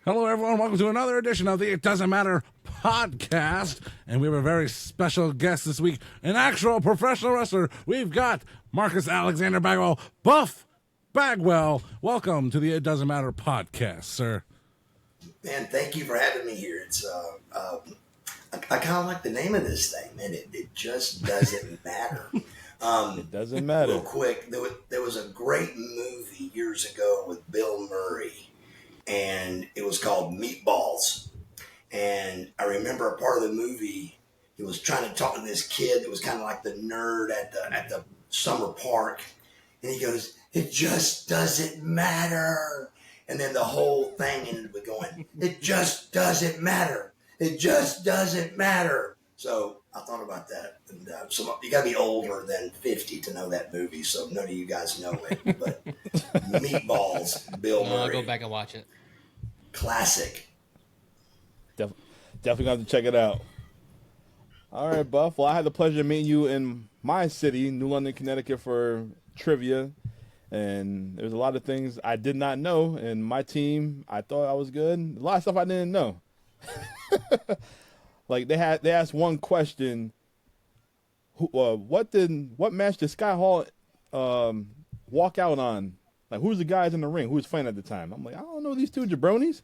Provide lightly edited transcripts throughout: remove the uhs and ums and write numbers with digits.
Hello, everyone. Welcome to another edition of the It Doesn't Matter podcast. And we have a very special guest this week, an actual professional wrestler. We've got Marcus Alexander Bagwell, Buff Bagwell. Welcome to the It Doesn't Matter podcast, sir. Man, thank you for having me here. It's I kind of like the name of this thing, man. It just doesn't matter. It doesn't matter. Real quick, there was a great movie years ago with Bill Murray, and it was called Meatballs. And I remember a part of the movie, he was trying to talk to this kid that was kind of like the nerd at the summer park, and he goes, "It just doesn't matter." And then the whole thing ended with going, "It just doesn't matter. It just doesn't matter." So I thought about that. And so you got to be older than 50 to know that movie. So none of you guys know it. But Meatballs, Bill Murray. I'll go back and watch it. Classic. Definitely going to have to check it out. All right, Buff. Well, I had the pleasure of meeting you in my city, New London, Connecticut, for trivia. And there's a lot of things I did not know. And my team, I thought I was good. A lot of stuff I didn't know. Like they asked one question. What match did Scott Hall walk out on? Like, who's the guys in the ring? Who was fighting at the time? I'm like, I don't know these two jabronis.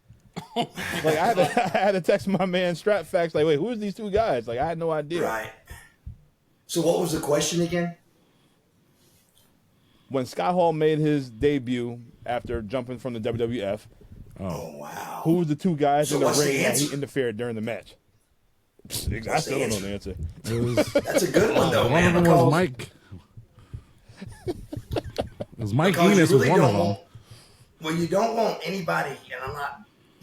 Like I had to text my man Strut Facts. Like, wait, who's these two guys? Like I had no idea. Right. So what was the question again? When Scott Hall made his debut after jumping from the WWF, Oh wow. who was the two guys in the what's the ring that answer? he interfered during the match? I still don't know the answer. It was, That's a good one, though, one man. of them was because- Mike. It was Mike because you Enos was really one of don't them. want- Well, you don't want anybody,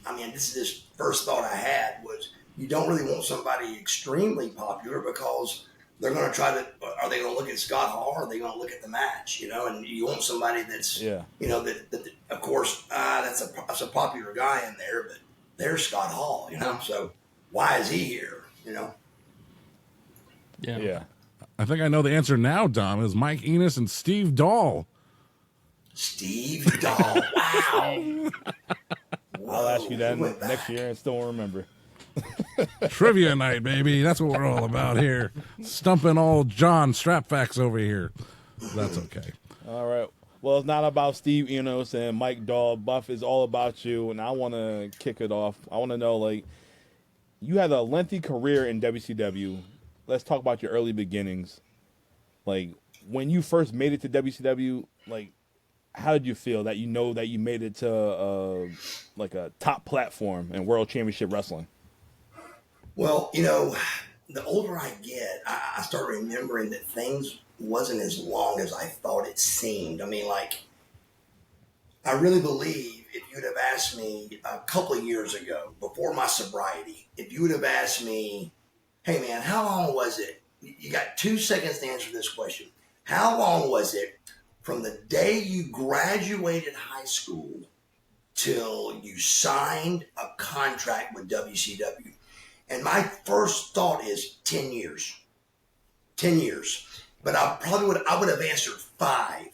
and this is this first thought I had was you don't really want somebody extremely popular because they're going to are they going to look at Scott Hall or are they going to look at the match, and you want somebody that's, that of course, that's a popular guy in there, but there's Scott Hall, so why is he here, Yeah. I think I know the answer now, Dom. It was Mike Enos and Steve Dahl. Steve Dahl. Wow. I'll ask you that we went next back. year and still won't remember. Trivia night, baby. That's what we're all about here. Stumping old John Strapfax over here. That's okay. All right. Well, it's not about Steve Enos and Mike Dahl. Buff is all about you, and I want to kick it off. I want to know, you had a lengthy career in WCW. Let's talk about your early beginnings. When you first made it to WCW, how did you feel that that you made it to a top platform in World Championship Wrestling? Well, the older I get, I start remembering that things wasn't as long as I thought it seemed. I really believe if you'd have asked me a couple of years ago, before my sobriety, if you would have asked me, "Hey man, how long was it?" You got 2 seconds to answer this question. How long was it from the day you graduated high school till you signed a contract with WCW? And my first thought is 10 years. 10 years. But I would have answered 5.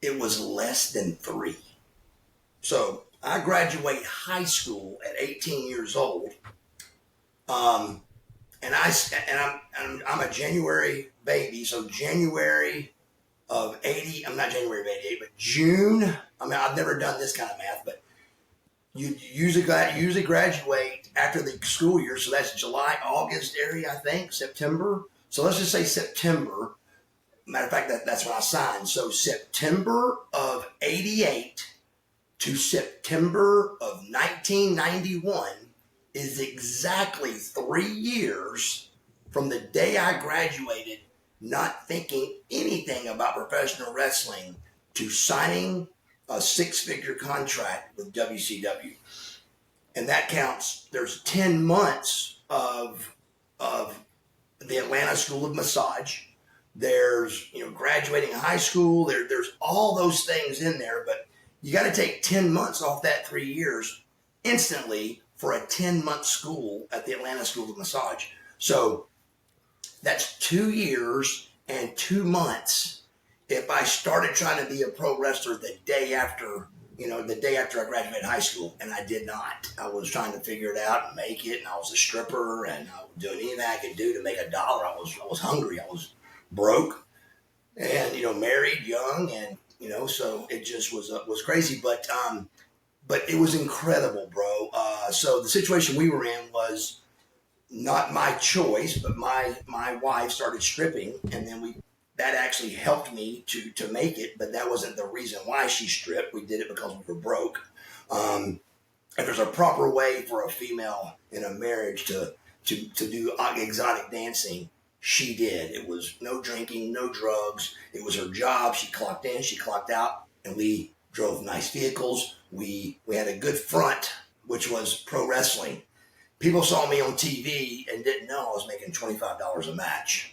It was less than 3. So I graduate high school at 18 years old. I'm a January baby. So January of 80, I'm not January of 88, but June. I've never done this kind of math, but you usually graduate after the school year. So that's July, August area, I think, September. So let's just say September. Matter of fact, that's when I signed. So September of 88 to September of 1991 is exactly 3 years from the day I graduated, not thinking anything about professional wrestling, to signing a 6-figure contract with WCW. And that counts. There's 10 months of the Atlanta School of Massage. There's, graduating high school. There's all those things in there, but you got to take 10 months off that 3 years instantly for a 10-month school at the Atlanta School of Massage. So that's 2 years and 2 months. If I started trying to be a pro wrestler the day after the day after I graduated high school, and I did not. I was trying to figure it out and make it, and I was a stripper, and I was doing anything I could do to make $1. I was hungry. I was broke, and married, young, and so it just was crazy. But it was incredible, bro. So the situation we were in was not my choice, but my wife started stripping, and then that actually helped me to make it, but that wasn't the reason why she stripped. We did it because we were broke. If there's a proper way for a female in a marriage to do exotic dancing, she did. It was no drinking, no drugs. It was her job. She clocked in, she clocked out, and we drove nice vehicles. We had a good front, which was pro wrestling. People saw me on TV and didn't know I was making $25 a match.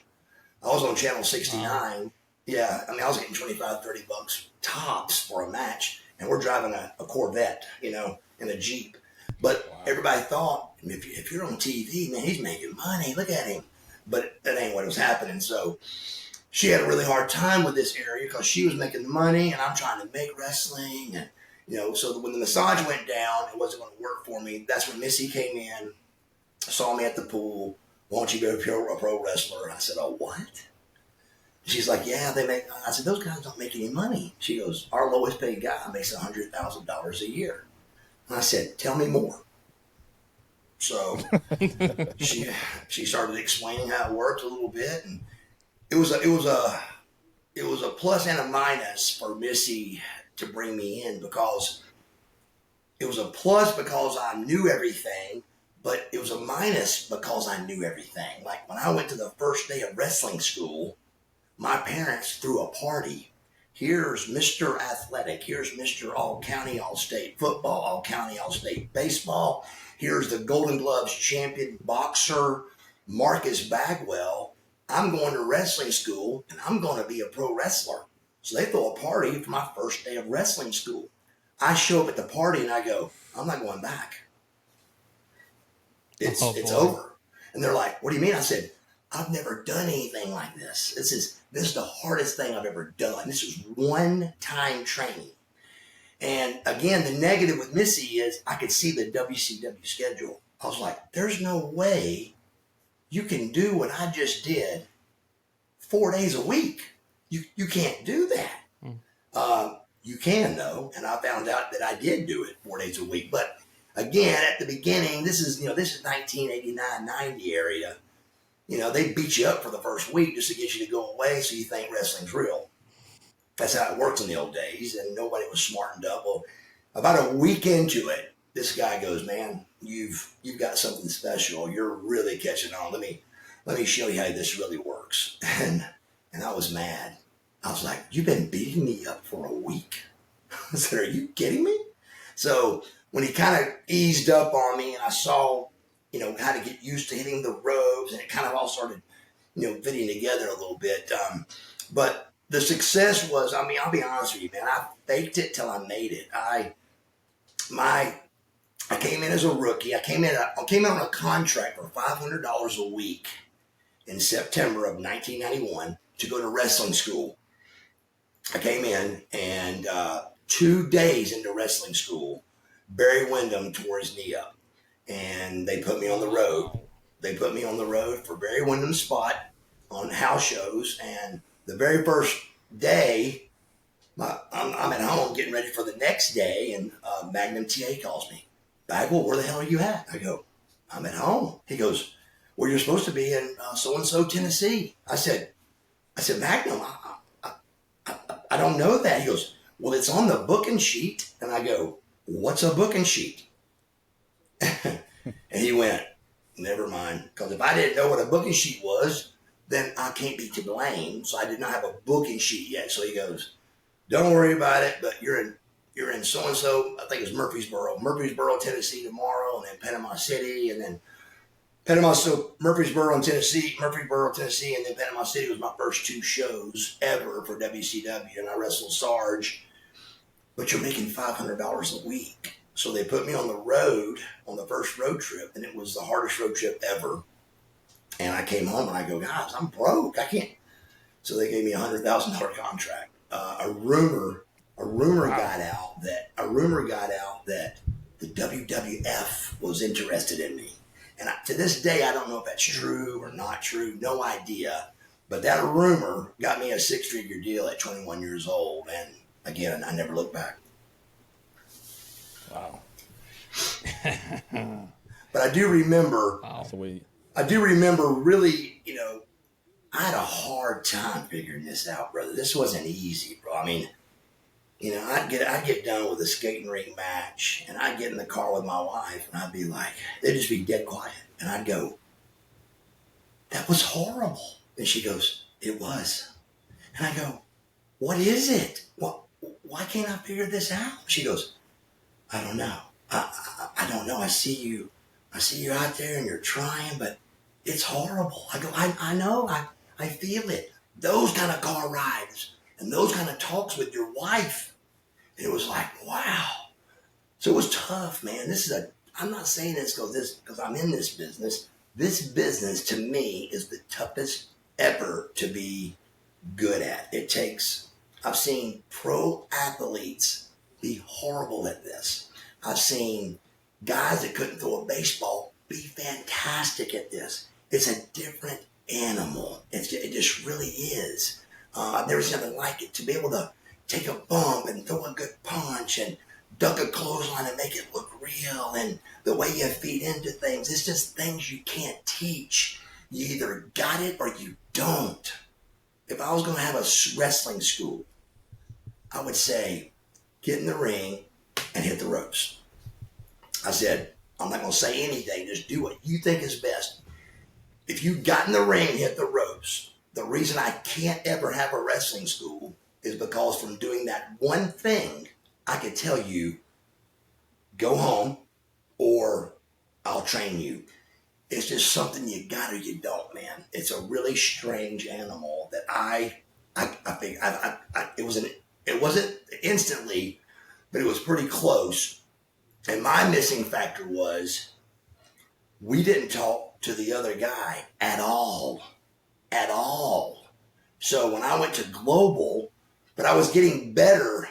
I was on Channel 69. Yeah, I was getting $25, $30 tops for a match, and we're driving a Corvette, in a Jeep. But everybody thought, if you're on TV, man, he's making money. Look at him. But that ain't what was happening. So she had a really hard time with this area because she was making the money, and I'm trying to make wrestling. And, so when the massage went down, it wasn't going to work for me. That's when Missy came in, saw me at the pool. Why don't you go to a pro wrestler? And I said, oh, what? She's like, yeah, they make. I said, those guys don't make any money. She goes, our lowest paid guy makes $100,000 a year. And I said, tell me more. So she started explaining how it worked a little bit, and it was a plus and a minus for Missy to bring me in, because it was a plus because I knew everything. But it was a minus because I knew everything. Like when I went to the first day of wrestling school, my parents threw a party. Here's Mr. Athletic. Here's Mr. All-County, All-State Football, All-County, All-State Baseball. Here's the Golden Gloves champion boxer, Marcus Bagwell. I'm going to wrestling school, and I'm going to be a pro wrestler. So they throw a party for my first day of wrestling school. I show up at the party, and I go, I'm not going back. It's over. And they're like, what do you mean? I said, I've never done anything like this. This is the hardest thing I've ever done. This is one-time training. And again, the negative with Missy is I could see the WCW schedule. I was like, there's no way you can do what I just did 4 days a week. You can't do that. You can, though. And I found out that I did do it 4 days a week. But again, at the beginning, this is 1989, 90 area. They beat you up for the first week just to get you to go away so you think wrestling's real. That's how it works in the old days, and nobody was smartened up. Well, about a week into it, this guy goes, man, you've got something special. You're really catching on. Let me show you how this really works. And I was mad. I was like, you've been beating me up for a week? I said, are you kidding me? So when he kind of eased up on me and I saw, how to get used to hitting the ropes, and it kind of all started, fitting together a little bit. But the success was, I'll be honest with you, man, I faked it till I made it. I came in as a rookie. I came in on a contract for $500 a week in September of 1991 to go to wrestling school. I came in, and 2 days into wrestling school, Barry Windham tore his knee up, and they put me on the road. They put me on the road for Barry Windham's spot on house shows, and the very first day, I'm at home getting ready for the next day, and Magnum TA calls me. Bagwell, where the hell are you at? I go, I'm at home. He goes, well, you're supposed to be in so-and-so, Tennessee. I said, Magnum, I don't know that. He goes, well, it's on the booking sheet. And I go, what's a booking sheet? And he went, never mind. Because if I didn't know what a booking sheet was, then I can't be to blame. So I did not have a booking sheet yet. So he goes, don't worry about it, but you're in so-and-so, I think it's Murfreesboro, Tennessee tomorrow, and then Panama City, and then Murfreesboro, Tennessee, and then Panama City was my first 2 shows ever for WCW, and I wrestled Sarge. But you're making $500 a week. So they put me on the road on the first road trip, and it was the hardest road trip ever. And I came home and I go, guys, I'm broke. I can't. So they gave me a $100,000 contract. A rumor a rumor got out that the WWF was interested in me. And to this day, I don't know if that's true or not true. No idea. But that rumor got me a 6-figure deal at 21 years old. And again, I never looked back. Wow. But I do remember. Wow. I do remember really, I had a hard time figuring this out, brother. This wasn't easy, bro. I mean, I'd get done with a skating rink match, and I'd get in the car with my wife, and I'd be like, they'd just be dead quiet, and I'd go, "That was horrible," and she goes, "It was," and I go, "What is it? Why can't I figure this out?" She goes, "I don't know. I don't know. I see you out there, and you're trying, but it's horrible." I go, I know. I feel it. Those kind of car rides and those kind of talks with your wife. And it was like, wow. So it was tough, man. I'm not saying this because I'm in this business. This business to me is the toughest ever to be good at. I've seen pro athletes be horrible at this. I've seen guys that couldn't throw a baseball be fantastic at this. It's a different animal. It just really is. I've never seen nothing like it. To be able to take a bump and throw a good punch and duck a clothesline and make it look real, and the way you feed into things, it's just things you can't teach. You either got it or you don't. If I was going to have a wrestling school, I would say, get in the ring and hit the ropes. I said, I'm not going to say anything. Just do what you think is best. If you got in the ring and hit the ropes, the reason I can't ever have a wrestling school is because from doing that one thing, I could tell you, go home or I'll train you. It's just something you got or you don't, man. It's a really strange animal that I think it wasn't instantly, but it was pretty close. And my missing factor was we didn't talk to the other guy at all. So when I went to Global, but I was getting better,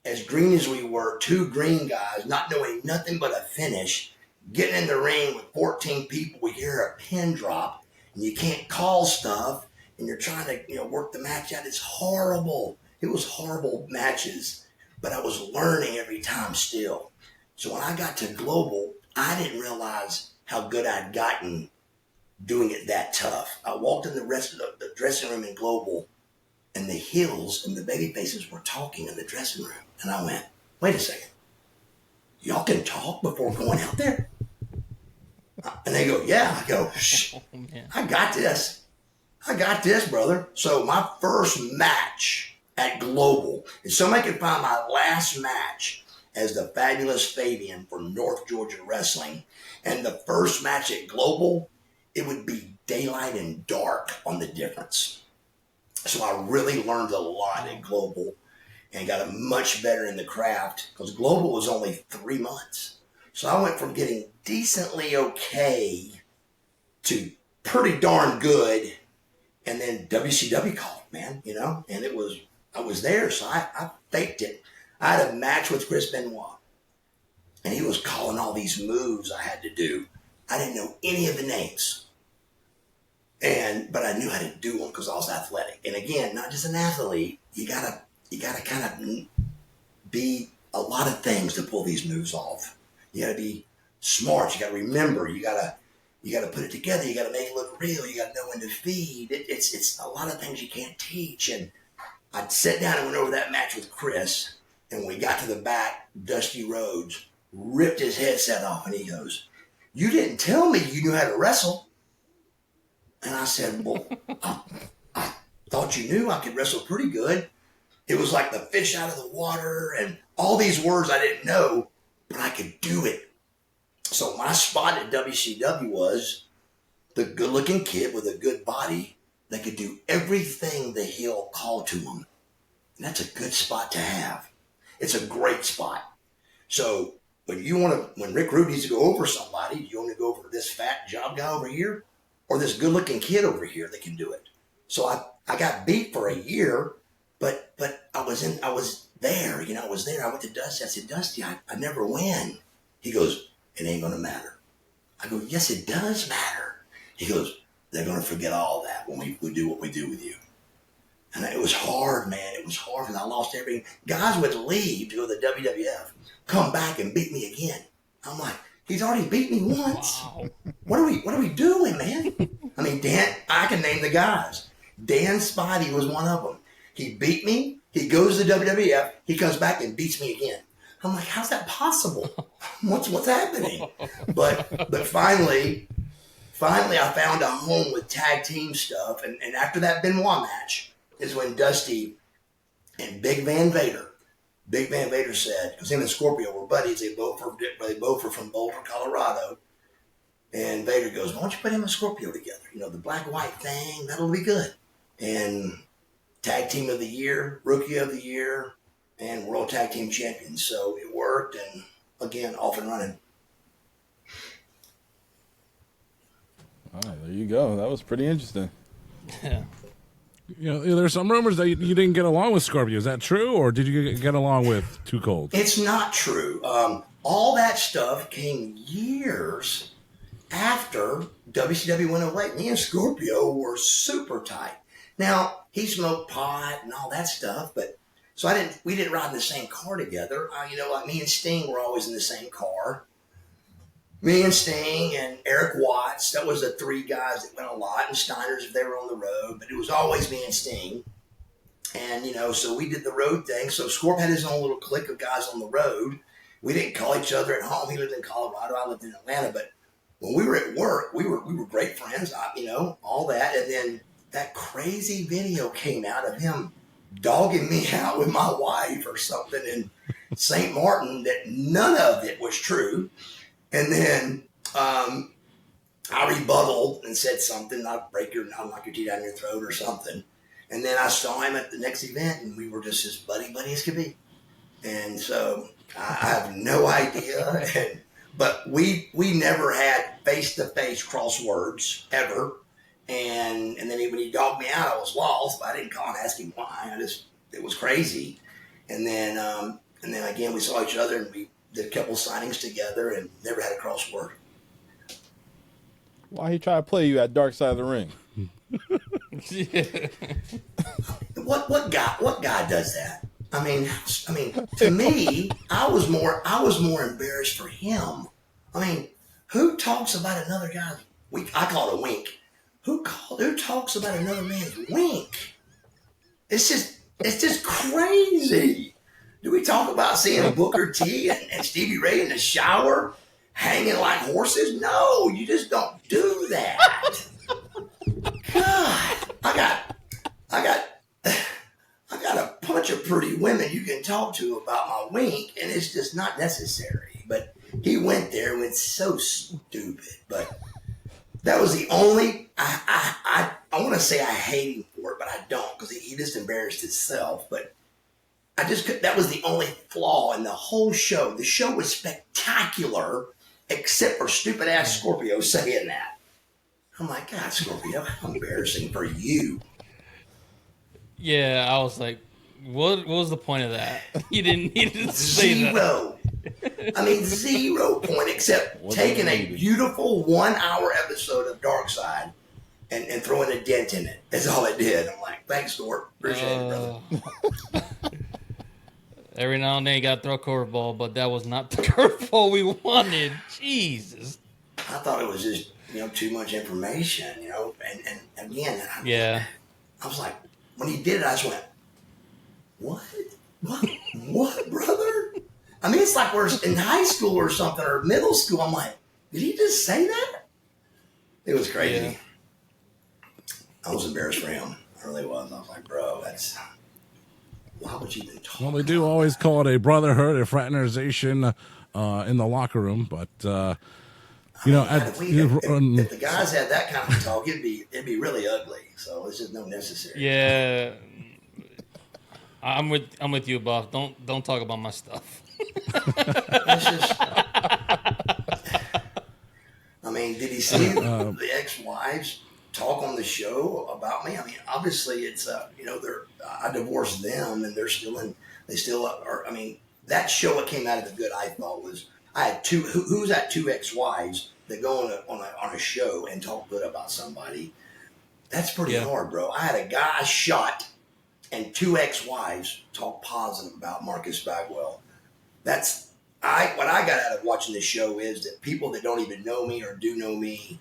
as green as we were, 2 green guys, not knowing nothing but a finish, getting in the ring with 14 people, we hear a pin drop, and you can't call stuff, and you're trying to work the match out. It's horrible. It was horrible matches, but I was learning every time still. So when I got to Global, I didn't realize how good I'd gotten doing it that tough. I walked in the rest of the dressing room in Global, and the heels and the baby faces were talking in the dressing room. And I went, wait a second. Y'all can talk before going out there? And they go, yeah. I go, shh, I got this. I got this, brother. So my first match at Global, if somebody could find my last match as the Fabulous Fabian from North Georgia Wrestling, and the first match at Global, it would be daylight and dark on the difference. So I really learned a lot at Global and got much better in the craft because Global was only 3 months. So I went from getting decently okay to pretty darn good. And then WCW called, man, and I was there. So I faked it. I had a match with Chris Benoit, and he was calling all these moves I had to do. I didn't know any of the names, but I knew how to do them because I was athletic. And again, not just an athlete. You gotta kind of be a lot of things to pull these moves off. You gotta be smart. You gotta remember. You gotta put it together. You gotta make it look real. You gotta know when to feed. It's a lot of things you can't teach. And I sat down and went over that match with Chris. And when we got to the back, Dusty Rhodes ripped his headset off and he goes, "You didn't tell me you knew how to wrestle." And I said, well, I thought you knew I could wrestle pretty good. It was like the fish out of the water and all these words I didn't know, but I could do it. So my spot at WCW was the good-looking kid with a good body that could do everything the heel called to him. And that's a good spot to have. It's a great spot. So when Rick Rude needs to go over somebody, do you want to go over this fat job guy over here or this good-looking kid over here that can do it? So I got beat for a year, but I was there. You know, I was there. I went to Dusty. I said, Dusty, I never win. He goes, it ain't going to matter. I go, yes, it does matter. He goes, they're going to forget all that when we do what we do with you. And it was hard, man. It was hard because I lost everything. Guys would leave to go to the WWF, come back and beat me again. I'm like, he's already beat me once. Wow. What are we doing, man? I mean, Dan, I can name the guys. Dan Spidey was one of them. He beat me. He goes to the WWF. He comes back and beats me again. I'm like, how's that possible? What's happening? But finally, I found a home with tag team stuff. And after that Benoit match is when Dusty and Big Van Vader said, because him and Scorpio were buddies. They both were from Boulder, Colorado. And Vader goes, why don't you put him and Scorpio together? You know, the black-white thing, that'll be good. And Tag Team of the Year, Rookie of the Year, and World Tag Team Champions. So it worked, and again, off and running. All right, there you go. That was pretty interesting. Yeah. You know, there's some rumors that you didn't get along with Scorpio. Is that true, or did you get along with Too Cold? It's not true. All that stuff came years after WCW went away. Me and Scorpio were super tight. Now, he smoked pot and all that stuff, but so we didn't ride in the same car together. You know, like me and Sting were always in the same car. Me and Sting and Eric Watts, that was the three guys that went a lot, and Steiner's if they were on the road, but it was always me and Sting. And, you know, so we did the road thing. So Scorp had his own little clique of guys on the road. We didn't call each other at home. He lived in Colorado. I lived in Atlanta. But when we were at work, we were great friends, you know, all that. And then that crazy video came out of him dogging me out with my wife or something in St. Martin that none of it was true. And then I rebutted and said something, I'll knock your teeth down your throat or something. And then I saw him at the next event, and we were just as buddy as could be. And so I have no idea. But we never had face-to-face crosswords ever. And then when he dogged me out, I was lost. But I didn't call and ask him why. It was crazy. And then again, we saw each other, and we did a couple signings together, and never had a crossword. Why he try to play you at Dark Side of the Ring? Yeah. What guy does that? I mean, to me, I was more embarrassed for him. I mean, who talks about another guy's wink? I call it a wink. Who talks about another man's wink? It's just crazy. Do we talk about seeing Booker T and Stevie Ray in the shower hanging like horses? No, you just don't do that. God, I got a bunch of pretty women you can talk to about my wink, and it's just not necessary. But he went there and it's so stupid. But that was the only, I want to say I hate him for it, but I don't, because he just embarrassed himself. But that was the only flaw in the whole show. The show was spectacular, except for stupid ass Scorpio saying that. I'm like, God, Scorpio, how embarrassing for you. Yeah, I was like, what was the point of that? He didn't say that. Zero. I mean, 0 point, except taking a beautiful 1 hour episode of Dark Side and throwing a dent in it. That's all it did. I'm like, thanks, Scorp. Appreciate it, brother. Every now and then you got to throw a curveball, but that was not the curveball we wanted. Jesus. I thought it was just, too much information, and again, I was like, when he did it, I just went, what, brother? I mean, it's like we're in high school or something, or middle school. I'm like, did he just say that? It was crazy. Yeah. I was embarrassed for him. I really was. I was like, bro, why would you even talk? Well, they do always call it a brotherhood, a fraternization in the locker room, but if the guys had that kind of talk, it'd be really ugly. So it's just no necessary. Yeah, I'm with you, Buff. Don't talk about my stuff. It's just, I mean, did he see the ex-wives talk on the show about me? I mean, obviously it's I divorced them, and they're still in They still are. I mean, that show that came out of the good, I thought was I had two. Who's that? Two ex-wives that go on a show and talk good about somebody. That's pretty hard, bro. I had a guy shot and two ex-wives talk positive about Marcus Bagwell. What I got out of watching this show is that people that don't even know me or do know me,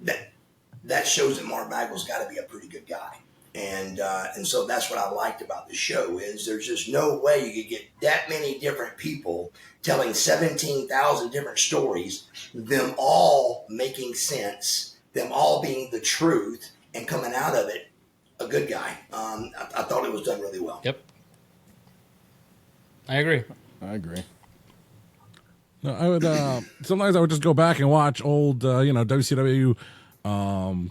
that shows that Mark Bagwell's got to be a pretty good guy. And so that's what I liked about the show is there's just no way you could get that many different people telling 17,000 different stories, them all making sense, them all being the truth, and coming out of it a good guy. I thought it was done really well. Yep. I agree. No, I would sometimes I would just go back and watch old WCW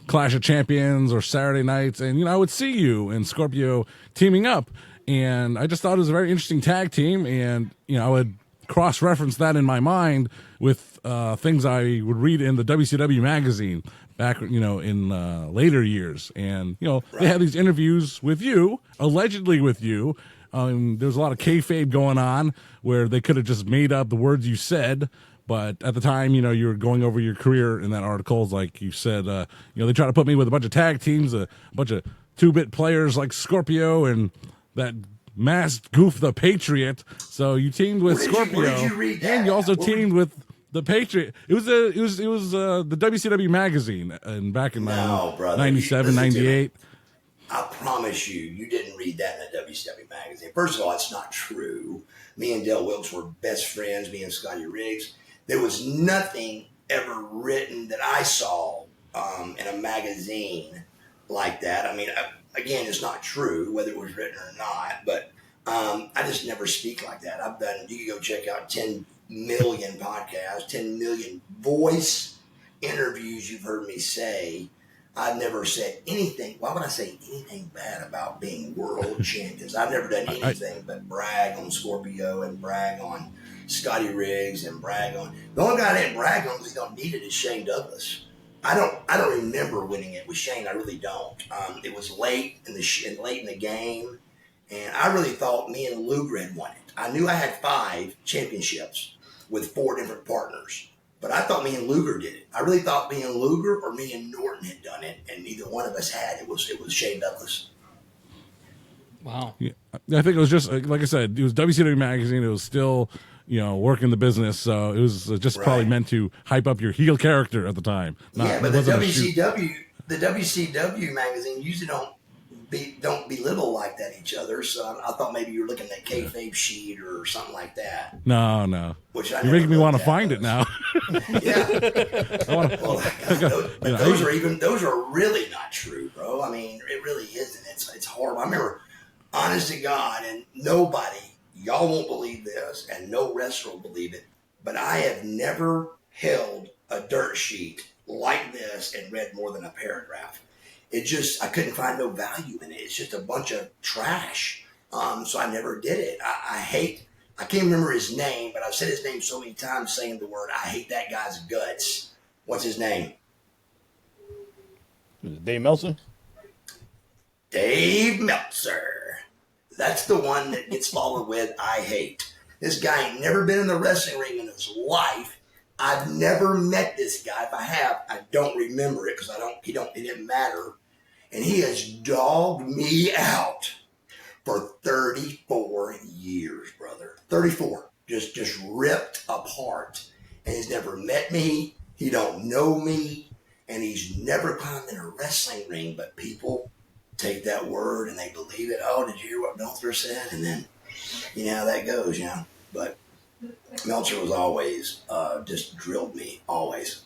Clash of Champions or Saturday nights, and I would see you and Scorpio teaming up, and I just thought it was a very interesting tag team, and I would cross-reference that in my mind with things I would read in the WCW magazine back in later years, and they had these interviews with you, allegedly with you. There's a lot of kayfabe going on where they could have just made up the words you said. But at the time, you were going over your career in that article. Like you said, they try to put me with a bunch of tag teams, a bunch of 2-bit players like Scorpio and that masked goof, the Patriot. So you teamed with Scorpio, where did you read that? And you also teamed with the Patriot. It was the WCW magazine, and back in 97, 98. I promise you didn't read that in the WCW magazine. First of all, it's not true. Me and Del Wilkes were best friends, me and Scotty Riggs. There was nothing ever written that I saw in a magazine like that. I mean, again, it's not true whether it was written or not, but I just never speak like that. You can go check out 10 million podcasts, 10 million voice interviews you've heard me say. I've never said anything. Why would I say anything bad about being world champions? I've never done anything but brag on Scorpio and brag on Scotty Riggs and brag on. The only guy I didn't brag on because he don't need it is Shane Douglas. I don't remember winning it with Shane. I really don't. It was late in the game, and I really thought me and Luger had won it. I knew I had 5 championships with 4 different partners. But I thought me and Luger did it. I really thought me and Luger or me and Norton had done it, and neither one of us had. It was Shane Douglas. Wow. Yeah, I think it was just like I said. It was WCW magazine. It was still working the business, so it was just probably meant to hype up your heel character at the time. But the WCW magazine usually don't belittle like that each other. So I thought maybe you were looking at kayfabe sheet or something like that. No. Which you're making me want to find it now. Yeah. Those are really not true, bro. I mean, it really isn't. It's horrible. I remember, honest to God, and y'all won't believe this, and no wrestler will believe it, but I have never held a dirt sheet like this and read more than a paragraph. I couldn't find no value in it. It's just a bunch of trash. So I never did it. I can't remember his name, but I've said his name so many times saying the word, I hate that guy's guts. What's his name? Dave Meltzer? Dave Meltzer. That's the one that gets followed with, I hate. This guy ain't never been in the wrestling ring in his life. I've never met this guy. If I have, I don't remember it because it didn't matter. And he has dogged me out for 34 years, brother. 34. Just ripped apart. And he's never met me. He don't know me. And he's never climbed in a wrestling ring. But people take that word and they believe it. Oh, did you hear what Meltzer said? And then, how that goes, But Meltzer was always, just drilled me, always.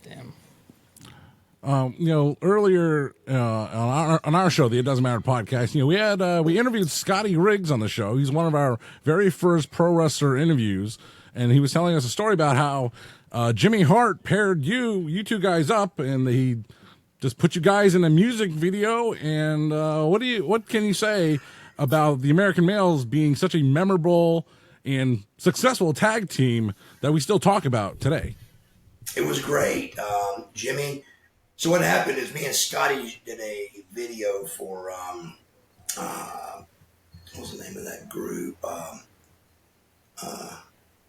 Damn. Earlier on our show, the It Doesn't Matter podcast, we interviewed Scotty Riggs on the show. He's one of our very first pro wrestler interviews, and he was telling us a story about how Jimmy Hart paired you two guys up, and he just put you guys in a music video. And what can you say about the American Males being such a memorable and successful tag team that we still talk about today? It was great, Jimmy. So what happened is me and Scotty did a video for what was the name of that group?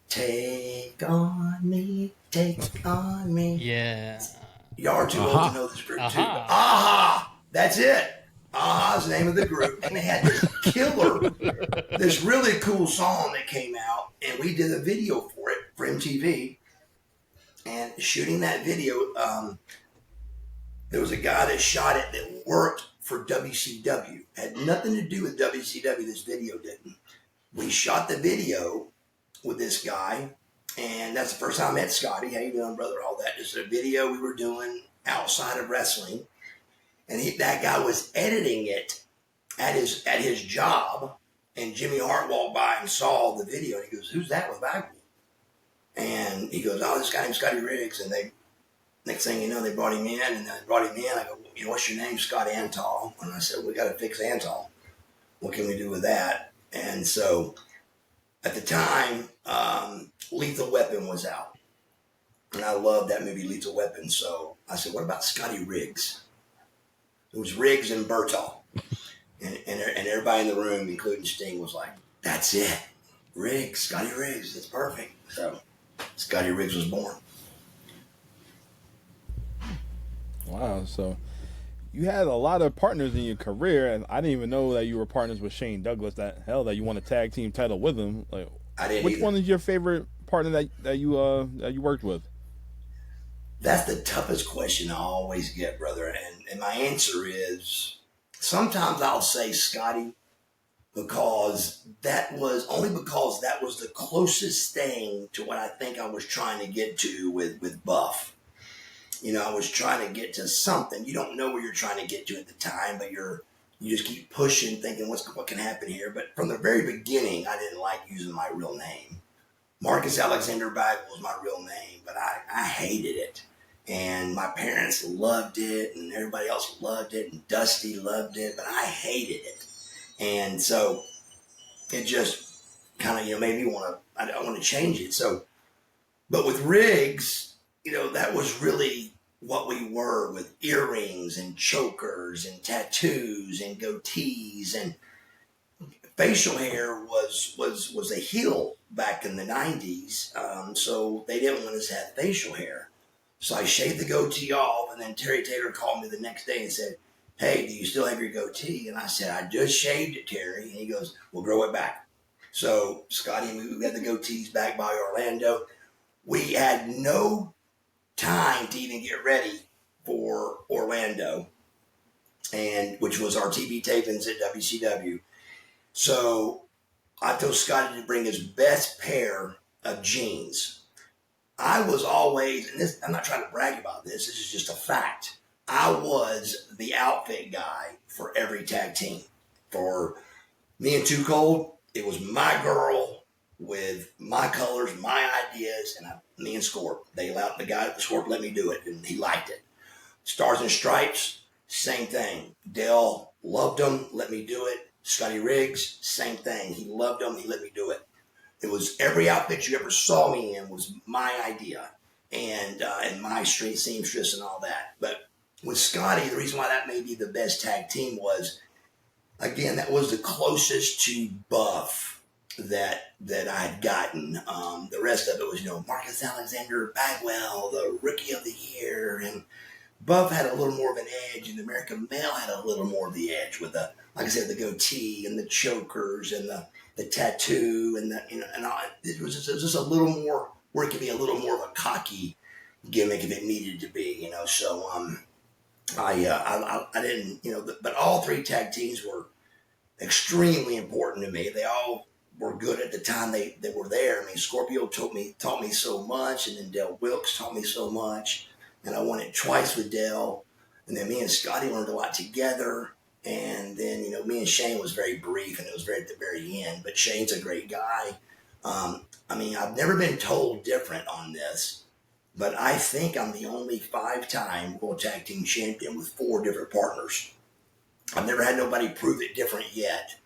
Take on me, take on me. Yeah. Y'all are too old to know this group too. Aha. Aha! That's it. Aha's the name of the group. And they had this this really cool song that came out, and we did a video for it for MTV. And shooting that video, there was a guy that shot it that worked for WCW. Had nothing to do with WCW, this video didn't. We shot the video with this guy, and that's the first time I met Scotty. How you doing, brother? All that. Just a video we were doing outside of wrestling. And that guy was editing it at his job, and Jimmy Hart walked by and saw the video, and he goes, "Who's that with Bagwell?" And he goes, "Oh, this guy named Scotty Riggs." And next thing you know, they brought him in, and I go, "What's your name?" "Scott Antal." And I said, "We got to fix Antal. What can we do with that?" And so at the time, Lethal Weapon was out, and I loved that movie, Lethal Weapon. So I said, "What about Scotty Riggs?" It was Riggs and Bertall. And everybody in the room, including Sting, was like, "That's it. Riggs, Scotty Riggs. That's perfect." So Scotty Riggs was born. Wow. So you had a lot of partners in your career, and I didn't even know that you were partners with Shane Douglas. That you won a tag team title with him. Like, I didn't which either. one is your favorite partner that you worked with? That's the toughest question I always get, brother. And my answer is sometimes I'll say Scotty because that was the closest thing to what I think I was trying to get to with Buff. I was trying to get to something. You don't know where you're trying to get to at the time, but you just keep pushing, thinking what can happen here. But from the very beginning, I didn't like using my real name. Marcus Alexander Bagwell was my real name, but I hated it. And my parents loved it, and everybody else loved it, and Dusty loved it, but I hated it. And so it just kind of, made me want to change it. So, but with Riggs, that was really what we were, with earrings and chokers and tattoos and goatees, and facial hair was a heel back in the 90s. So they didn't want us to have facial hair. So I shaved the goatee off, and then Terry Taylor called me the next day and said, "Hey, do you still have your goatee?" And I said, "I just shaved it, Terry." And he goes, "Well, grow it back." So Scotty and we had the goatees back by Orlando. We had no time to even get ready for Orlando, and which was our TV tapings at WCW. So I told Scotty to bring his best pair of jeans. I was always, and this, I'm not trying to brag about this is just a fact. I was the outfit guy for every tag team. For me and Too Cold, it was my girl with my colors, my ideas, and me and Scorp. They allowed the guy at the Scorp let me do it, and he liked it. Stars and Stripes, same thing. Dale loved them, let me do it. Scotty Riggs, same thing. He loved them, he let me do it. It was every outfit you ever saw me in was my idea, and my straight seamstress and all that. But with Scotty, the reason why that may be the best tag team was, again, that was the closest to Buff that I had gotten. The rest of it was, Marcus Alexander Bagwell, the Rookie of the Year, and Buff had a little more of an edge, and American Male had a little more of the edge with like I said, the goatee and the chokers and the tattoo and and all. It was just a little more where it could be a little more of a cocky gimmick if it needed to be, So I didn't, but all three tag teams were extremely important to me. They all were good at the time they were there. I mean, Scorpio taught me so much, and then Del Wilkes taught me so much, and I won it twice with Del, and then me and Scotty learned a lot together. And then, me and Shane was very brief, and it was at the very end, but Shane's a great guy. I've never been told different on this, but I think I'm the only 5-time World Tag Team Champion with 4 different partners. I've never had nobody prove it different yet.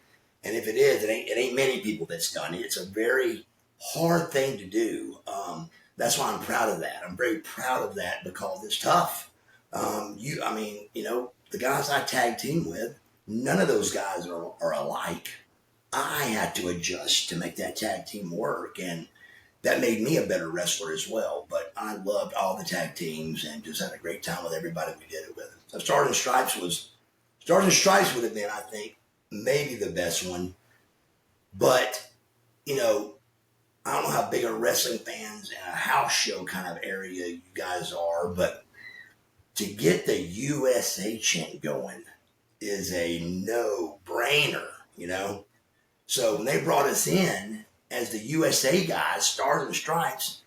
And if it is, it ain't many people that's done it. It's a very hard thing to do. That's why I'm proud of that. I'm very proud of that because it's tough. The guys I tag team with, none of those guys are alike. I had to adjust to make that tag team work, and that made me a better wrestler as well. But I loved all the tag teams and just had a great time with everybody we did it with. So Stars and Stripes would have been, I think, maybe the best one. But, you know, I don't know how big of wrestling fans in a house show kind of area you guys are, but to get the USA chant going is a no-brainer, you know? So when they brought us in as the USA guys, Stars and Stripes,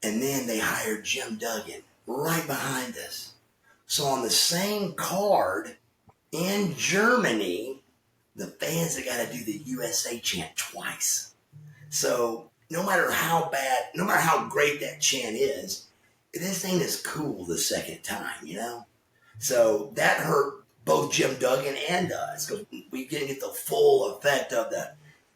and then they hired Jim Duggan right behind us. So on the same card in Germany, the fans have got to do the USA chant twice. So no matter how bad, no matter how great that chant is, this ain't as cool the second time, you know? So that hurt both Jim Duggan and us because we didn't get the full effect of the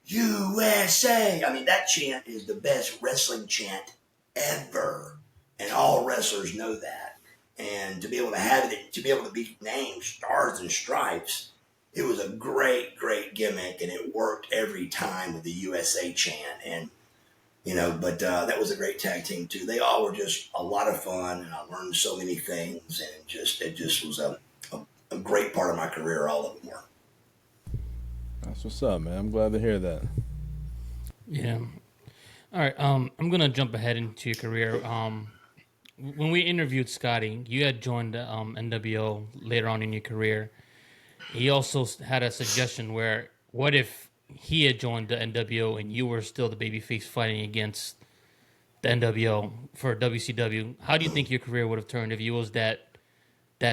USA. I mean, that chant is the best wrestling chant ever. And all wrestlers know that. And to be able to have it, to be able to be named Stars and Stripes, it was a great, great gimmick, and it worked every time with the USA chant. And, you know, but that was a great tag team, too. They all were just a lot of fun, and I learned so many things, and it just was a great part of my career, all of them were. That's what's up, man. I'm glad to hear that. Yeah. All right. I'm gonna jump ahead into your career. When we interviewed Scotty, you had joined the NWO later on in your career. He also had a suggestion where, what if he had joined the NWO and you were still the babyface fighting against the NWO for WCW? How do you think your career would have turned if you was that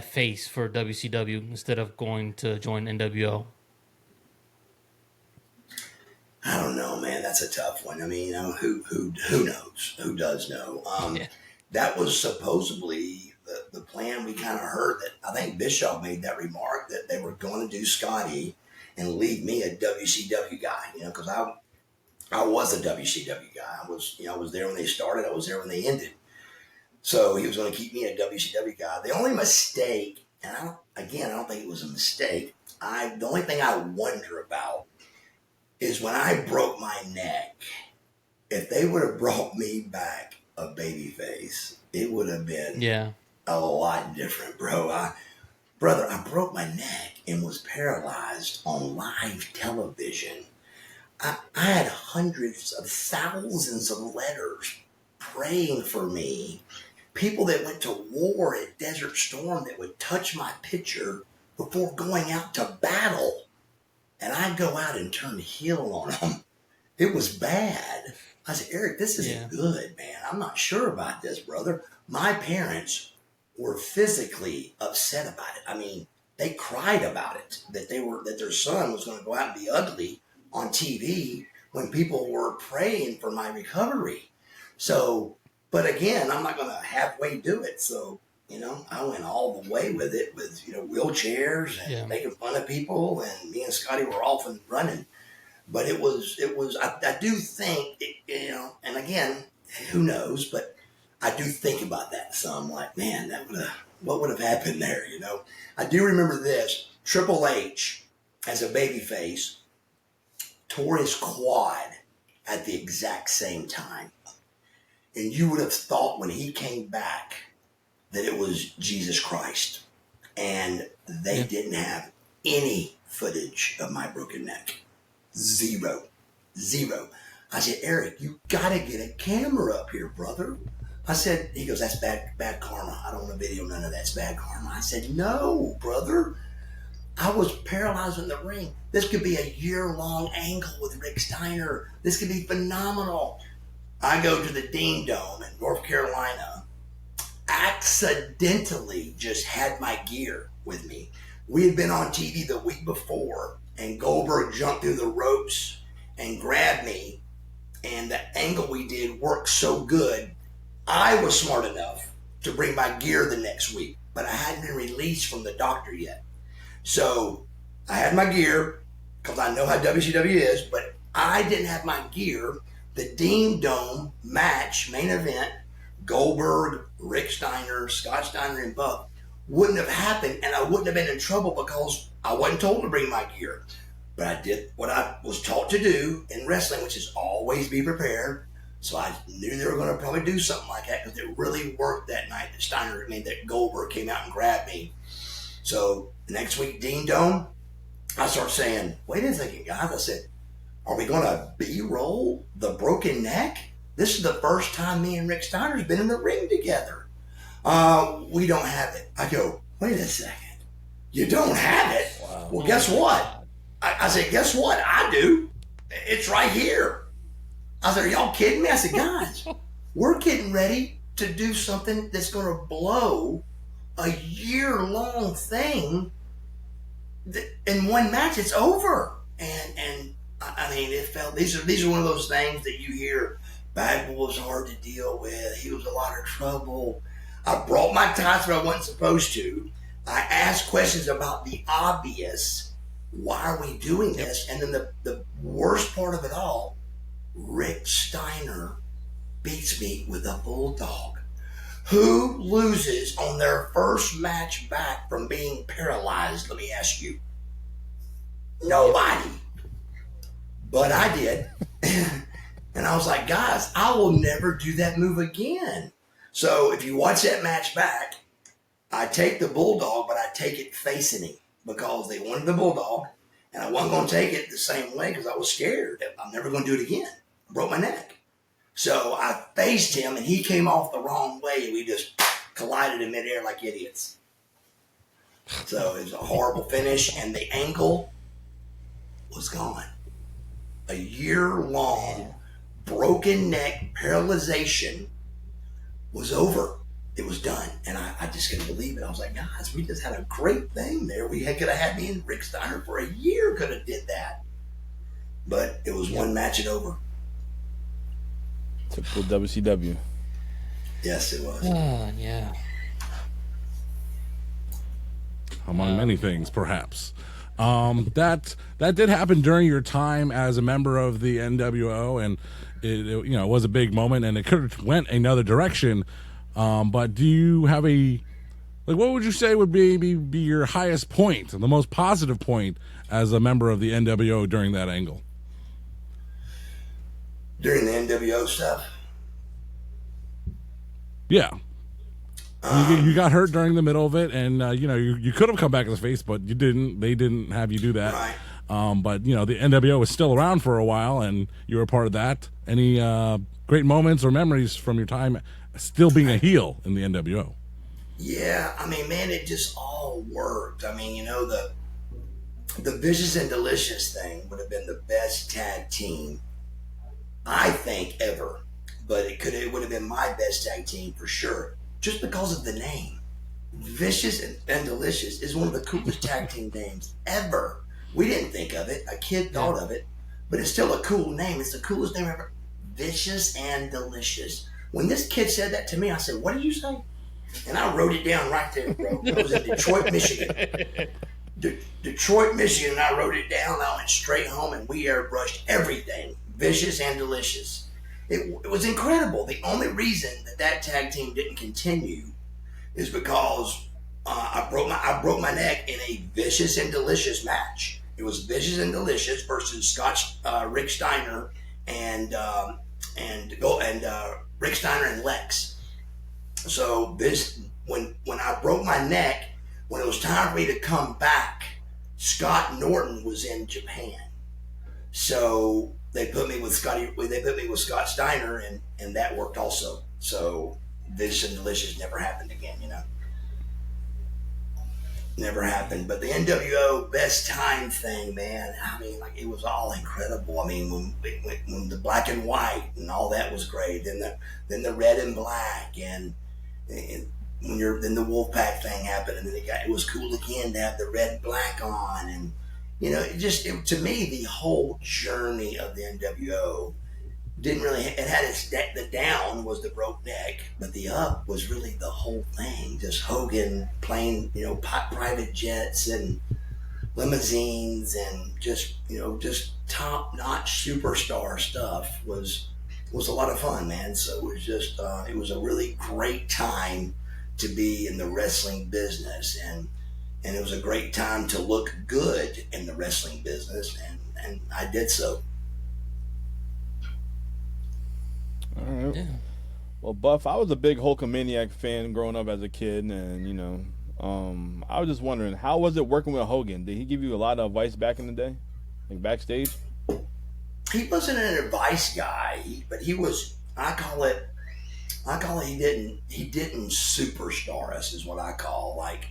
face for WCW instead of going to join NWO? I don't know, man. That's a tough one. I mean, you know, who knows? Who does know? Yeah. That was supposedly the plan. We kind of heard that. I think Bischoff made that remark that they were going to do Scotty and leave me a WCW guy. You know, because I was a WCW guy. I was there when they started. I was there when they ended. So he was going to keep me a WCW guy. The only mistake, and I don't think it was a mistake. The only thing I wonder about is when I broke my neck, if they would have brought me back a babyface, it would have been a lot different, bro. I broke my neck and was paralyzed on live television. I had hundreds of thousands of letters praying for me. People that went to war at Desert Storm that would touch my picture before going out to battle. And I'd go out and turn heel on them. It was bad. I said, Eric, this isn't good, man. I'm not sure about this, brother. My parents were physically upset about it. I mean, they cried about it, that their son was going to go out and be ugly on TV when people were praying for my recovery. So, but again, I'm not going to halfway do it. So, you know, I went all the way with it with, you know, wheelchairs and making fun of people, and me and Scotty were off and running. But it was, I do think, you know, and again, who knows, but I do think about that some, like, man, what would have happened there, you know? I do remember this, Triple H, as a babyface, tore his quad at the exact same time. And you would have thought when he came back that it was Jesus Christ. And they didn't have any footage of my broken neck. Zero. I said, Eric, you got to get a camera up here, brother. I said, he goes, that's bad karma. I don't want to video none of that's bad karma. I said, no, brother. I was paralyzed in the ring. This could be a year-long angle with Rick Steiner. This could be phenomenal. I go to the Dean Dome in North Carolina, accidentally just had my gear with me. We had been on TV the week before, and Goldberg jumped through the ropes and grabbed me, and the angle we did worked so good, I was smart enough to bring my gear the next week, but I hadn't been released from the doctor yet. So I had my gear, because I know how WCW is, but I didn't have my gear. The Dean Dome match, main event, Goldberg, Rick Steiner, Scott Steiner, and Buck wouldn't have happened, and I wouldn't have been in trouble because I wasn't told to bring my gear. But I did what I was taught to do in wrestling, which is always be prepared. So I knew they were going to probably do something like that because it really worked that night that Goldberg came out and grabbed me. So the next week, Dean Dome, I start saying, wait a second, guys. I said, are we going to B-roll the broken neck? This is the first time me and Rick Steiner's been in the ring together. We don't have it. I go, wait a second. You don't have it? Wow. Well, guess what? I said, guess what? I do. It's right here. I said, are y'all kidding me? I said, guys, we're getting ready to do something that's going to blow a year-long thing. In one match, it's over. And I mean, it felt, these are one of those things that you hear, Bagwell was hard to deal with. He was a lot of trouble. I brought my tights, but I wasn't supposed to. I asked questions about the obvious. Why are we doing this? And then the worst part of it all, Rick Steiner beats me with a bulldog. Who loses on their first match back from being paralyzed? Let me ask you. Nobody. But I did. And I was like, guys, I will never do that move again. So if you watch that match back, I take the bulldog, but I take it facing him because they wanted the bulldog, and I wasn't going to take it the same way because I was scared. I'm never going to do it again. I broke my neck. So I faced him, and he came off the wrong way, and we just collided in midair like idiots. So it was a horrible finish, and the ankle was gone. A year-long broken neck paralyzation was over. It was done. And I just couldn't believe it. I was like, guys, we just had a great thing there. We could have had me and Rick Steiner for a year, could have did that. But it was one match and over. Typical WCW. Yes, it was. Yeah. Among many things, perhaps. That did happen during your time as a member of the NWO, and it was a big moment, and it could have went another direction. But do you have what would you say would be your highest point, the most positive point as a member of the NWO during that angle? During the NWO stuff? Yeah. You got hurt during the middle of it, and you could have come back as a face, but you didn't. They didn't have you do that. Right. But the NWO was still around for a while, and you were a part of that. Any great moments or memories from your time still being a heel in the NWO? Yeah, I mean, man, it just all worked. I mean, the Vicious and Delicious thing would have been the best tag team, I think, ever. But it would have been my best tag team for sure, just because of the name. Vicious and Delicious is one of the coolest tag team names ever. We didn't think of it. A kid thought of it, but it's still a cool name. It's the coolest name ever. Vicious and Delicious. When this kid said that to me, I said, what did you say? And I wrote it down right there, bro. It was in Detroit, Michigan. Detroit, Michigan, and I wrote it down. I went straight home, and we airbrushed everything. Vicious and Delicious. It was incredible. The only reason that tag team didn't continue is because I broke my neck in a Vicious and Delicious match. It was Vicious and Delicious versus Rick Steiner and Rick Steiner and Lex. So when I broke my neck, when it was time for me to come back, Scott Norton was in Japan. So they put me with Scott Steiner, and that worked also. So Vicious and Delicious never happened again, Never happened. But the NWO best time thing, man, I mean, like, it was all incredible. I mean, when the black and white and all that was great, then the red and black, and then the Wolfpack thing happened, and then it was cool again to have the red and black on, and to me, the whole journey of the NWO didn't really. It had the down was the broke neck, but the up was really the whole thing. Just Hogan playing, private jets and limousines, and just top notch superstar stuff was a lot of fun, man. So it was just it was a really great time to be in the wrestling business, and it was a great time to look good in the wrestling business, and I did so. All right. Yeah. Well, Buff, I was a big Hulkamaniac fan growing up as a kid, and I was just wondering, how was it working with Hogan? Did he give you a lot of advice back in the day, like backstage? He wasn't an advice guy, but he was. I call it. He didn't superstar us, is what I call like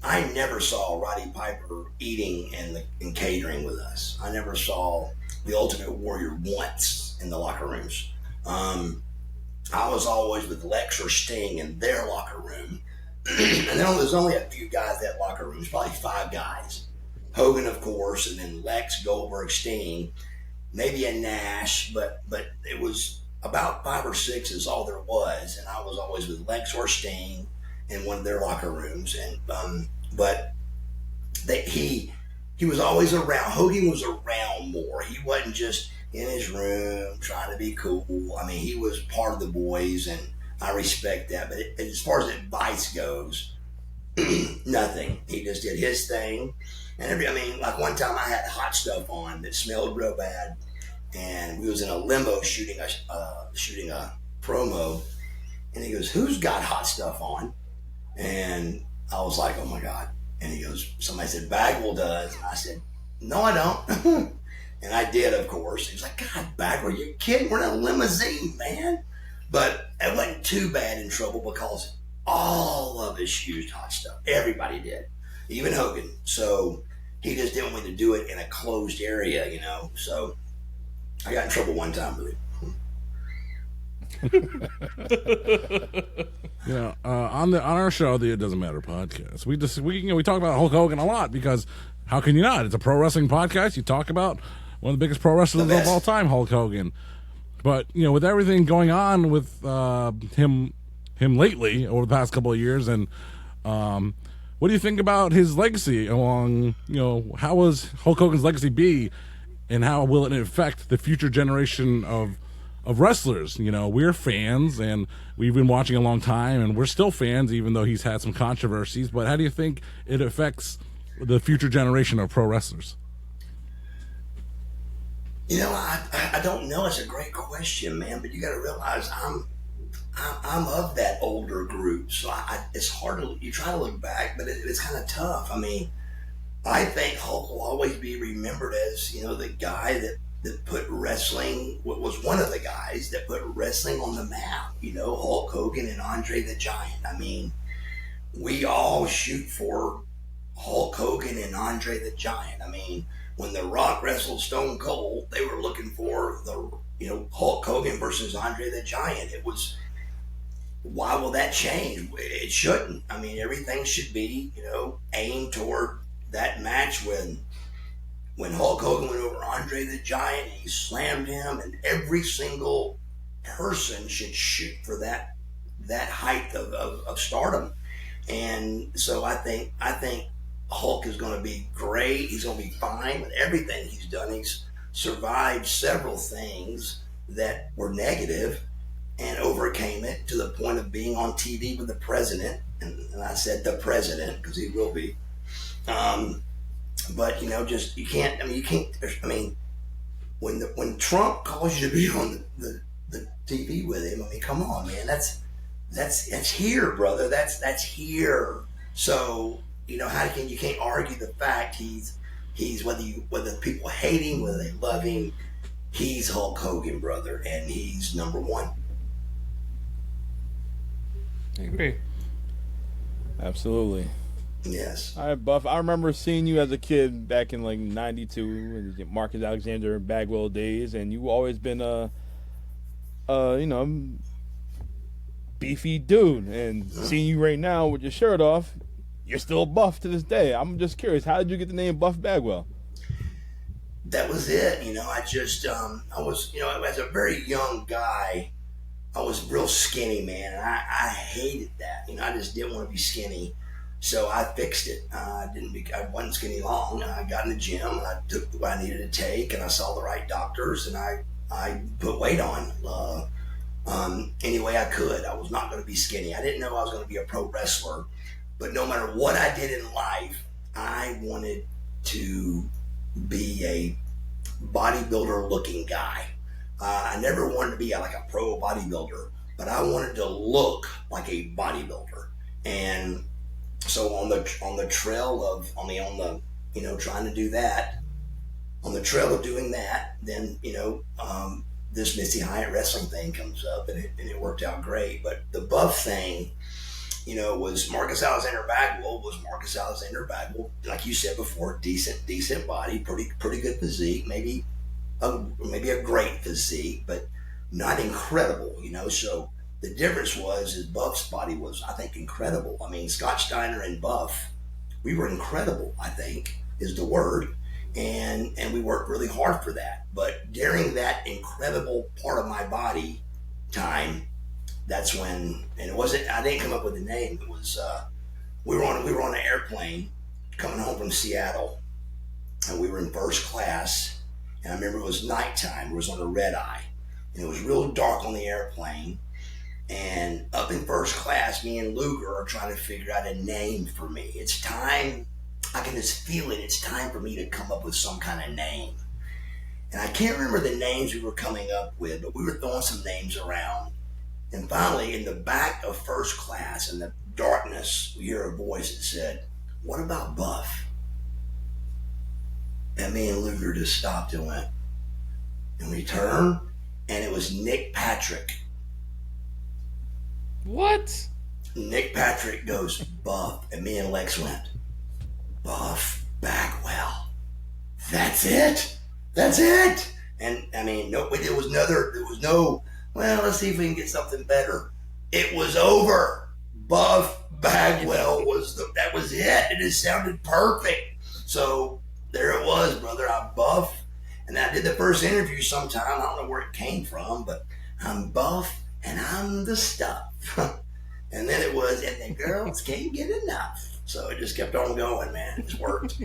I never saw Roddy Piper eating and catering with us. I never saw the Ultimate Warrior once in the locker rooms. I was always with Lex or Sting in their locker room. And then there's only a few guys in that locker room, probably 5 guys. Hogan, of course, and then Lex, Goldberg, Sting, maybe a Nash, but it was about 5 or 6 is all there was. And I was always with Lex or Sting in one of their locker rooms. And but he was always around. Hogan was around more. He wasn't just in his room trying to be cool. I mean, he was part of the boys, and I respect that. But as far as advice goes, nothing. He just did his thing. And like one time I had hot stuff on that smelled real bad, and we was in a limo shooting a promo, and he goes, "Who's got hot stuff on?" And I was like, "Oh my God." And he goes, somebody said, "Bagwell does." And I said, "No, I don't." And I did, of course. He was like, "God, Bagwell, you kidding? We're in a limousine, man." But I wasn't too bad in trouble because all of us used hot stuff. Everybody did, even Hogan. So he just didn't want me to do it in a closed area, So I got in trouble one time with it. On our show, the It Doesn't Matter podcast, we talk about Hulk Hogan a lot because how can you not? It's a pro wrestling podcast. You talk about one of the biggest pro wrestlers of all time, Hulk Hogan. But with everything going on with him lately over the past couple of years, and what do you think about his legacy? Along, how will Hulk Hogan's legacy be, and how will it affect the future generation of wrestlers? We're fans, and we've been watching a long time, and we're still fans, even though he's had some controversies. But how do you think it affects the future generation of pro wrestlers? I don't know. It's a great question, man. But you got to realize I'm of that older group, so it's hard to. You try to look back, but it's kind of tough. I mean, I think Hulk will always be remembered as the guy that put wrestling. Was one of the guys that put wrestling on the map. Hulk Hogan and Andre the Giant. I mean, we all shoot for Hulk Hogan and Andre the Giant. I mean, when The Rock wrestled Stone Cold, they were looking for the Hulk Hogan versus Andre the Giant. It was, why will that change? It shouldn't. I mean, everything should be aimed toward that match when Hulk Hogan went over Andre the Giant, he slammed him, and every single person should shoot for that height of stardom. And so I think Hulk is going to be great. He's going to be fine with everything he's done. He's survived several things that were negative and overcame it to the point of being on TV with the president. And I said the president because he will be. But you can't. I mean, when Trump calls you to be on the TV with him, come on, man. That's here, brother. That's here. So. How can you can't argue the fact he's whether people hate him, whether they love him, he's Hulk Hogan, brother, and he's number one. I agree. Absolutely. Yes. All right, Buff. I remember seeing you as a kid back in like '92, Marcus Alexander Bagwell days, and you've always been a beefy dude. And seeing you right now with your shirt off, you're still Buff to this day. I'm just curious, how did you get the name Buff Bagwell? That was it. I just, I was, as a very young guy, I was real skinny, man. And I hated that. I just didn't want to be skinny. So I fixed it. I wasn't skinny long. I got in the gym and I took what I needed to take, and I saw the right doctors, and I put weight on. any way I could. I was not going to be skinny. I didn't know I was going to be a pro wrestler, but no matter what I did in life, I wanted to be a bodybuilder looking guy. I never wanted to be like a pro bodybuilder, but I wanted to look like a bodybuilder. And so on the trail of trying to do that, on the trail of doing that, then this Missy Hyatt wrestling thing comes up, and it worked out great. But the buff thing, was Marcus Alexander Bagwell. Like you said before, decent body, pretty good physique, maybe a great physique, but not incredible, So the difference was Buff's body was, I think, incredible. I mean, Scott Steiner and Buff, we were incredible, I think, is the word. And we worked really hard for that. But during that incredible part of my body time, that's when, and it wasn't, I didn't come up with the name. It was, we were on an airplane coming home from Seattle, and we were in first class. And I remember it was nighttime. It was on a red eye, and it was real dark on the airplane. And up in first class, me and Luger are trying to figure out a name for me. It's time. I can just feel it. It's time for me to come up with some kind of name. And I can't remember the names we were coming up with, but we were throwing some names around. And finally, in the back of first class, in the darkness, we hear a voice that said, "What about Buff?" And me and Luger just stopped and went. And we turned, and it was Nick Patrick. What? Nick Patrick goes, "Buff." And me and Lex went, "Buff Bagwell. That's it. And I mean, there was no, well, let's see if we can get something better. It was over. Buff Bagwell that was it. It just sounded perfect. So there it was, brother. I'm Buff. And I did the first interview sometime. I don't know where it came from, but I'm Buff and I'm the stuff. And then it was, and the girls can't get enough. So it just kept on going, man. It just worked.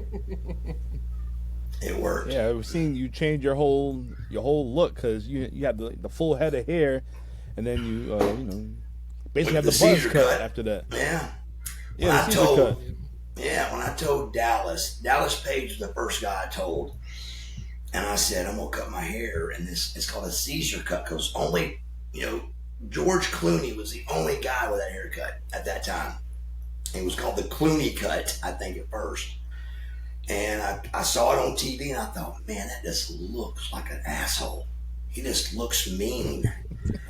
It worked. Yeah, I've seen you change your whole look, because you had the full head of hair, and then you basically have the buzz cut after that. Yeah. Yeah, cut. Yeah, when I told Dallas Page was the first guy I told, and I said, "I'm gonna cut my hair," and it's called a Caesar cut, because only George Clooney was the only guy with that haircut at that time. It was called the Clooney cut, I think, at first. And I saw it on TV, and I thought, man, that just looks like an asshole. He just looks mean.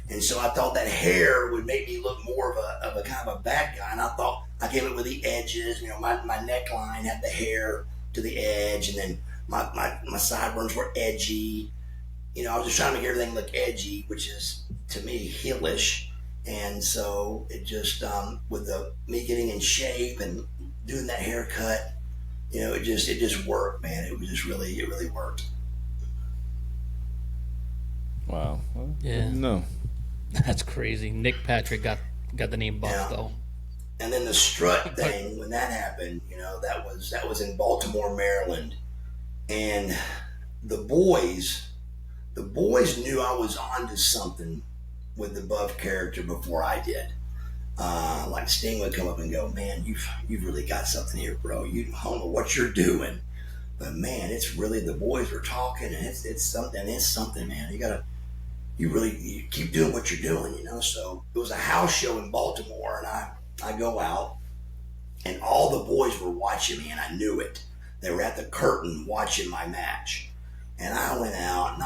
And so I thought that hair would make me look more of a kind of a bad guy. And I thought I came up with the edges. My neckline had the hair to the edge, and then my sideburns were edgy. I was just trying to make everything look edgy, which is, to me, heelish. And so it just, with me getting in shape and doing that haircut, it just worked, man. It really worked. Wow. Well, Yeah. No. That's crazy. Nick Patrick got the name Buff, though. And then the Strut thing, when that happened, that was in Baltimore, Maryland. And the boys knew I was onto something with the Buff character before I did. Like Sting would come up and go, "Man, you've really got something here, bro. You don't know what you're doing, but man, it's really, the boys were talking, and it's something, man. You keep doing what you're doing, So it was a house show in Baltimore, and I go out, and all the boys were watching me, and I knew it. They were at the curtain watching my match, and I went out and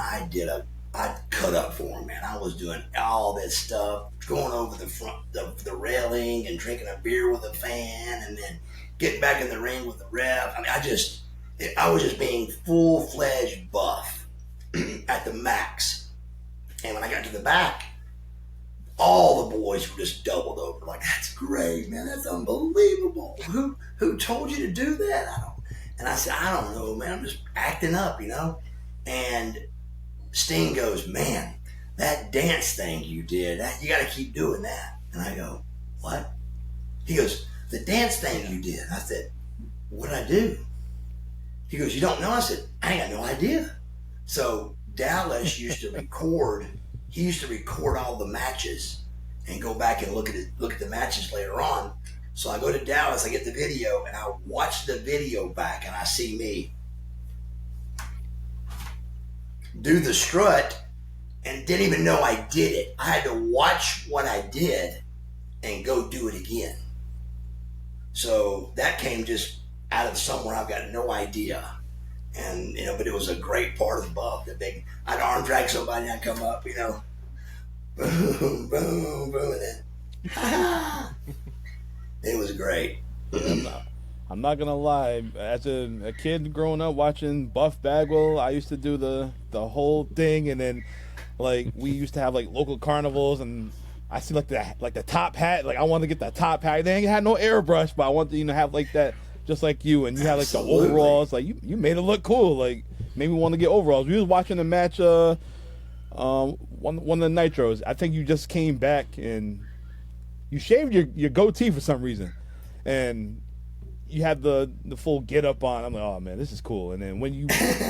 I cut up for him, man. I was doing all this stuff, going over the front, the railing, and drinking a beer with a fan, and then getting back in the ring with the ref. I mean, I was just being full-fledged Buff at the max. And when I got to the back, all the boys were just doubled over. Like, "That's great, man. That's unbelievable. Who told you to do that?" And I said, "I don't know, man. I'm just acting up, And Sting goes, "Man, that dance thing you did, you got to keep doing that." And I go, "What?" He goes, "The dance thing you did." I said, "What'd I do?" He goes, "You don't know?" I said, "I ain't got no idea." So Dallas used to record he used to record all the matches and go back and look at the matches later on. So I go to Dallas, I get the video, and I watch the video back, and I see me do the strut and didn't even know I did it. I had to watch what I did and go do it again. So that came just out of somewhere. I've got no idea. And, but it was a great part of the Buff. I'd arm drag somebody and I'd come up, boom, boom, boom, and then, it was great. I'm not gonna lie. As a kid growing up watching Buff Bagwell, I used to do the whole thing, and then like we used to have like local carnivals, and I see like the top hat. Like I wanted to get that top hat. They ain't had no airbrush, but I wanted to have like that, just like you. And you had like Absolutely. the overalls. Like you made it look cool. Like made me want to get overalls. We was watching the match. One of the Nitros. I think you just came back and you shaved your goatee for some reason, and you had the full get up on. I'm like, oh man, this is cool. And then when you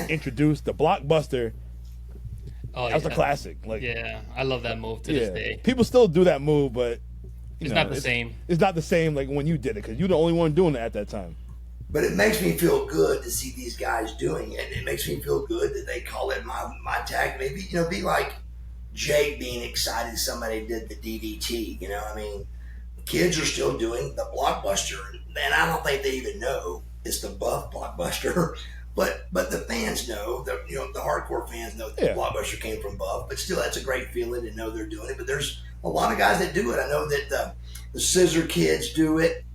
introduced the Blockbuster, that was a classic. Like, yeah, I love that move to this day. People still do that move, but it's not the same. It's not the same like when you did it, because you're the only one doing it at that time. But it makes me feel good to see these guys doing it. It makes me feel good that they call it my tag. Maybe, be like Jake being excited somebody did the DDT. I mean, kids are still doing the Blockbuster, and I don't think they even know it's the Buff Blockbuster. But the fans know, the hardcore fans know that the Blockbuster came from Buff. But still, that's a great feeling to know they're doing it. But there's a lot of guys that do it. I know that the Scissor Kids do it,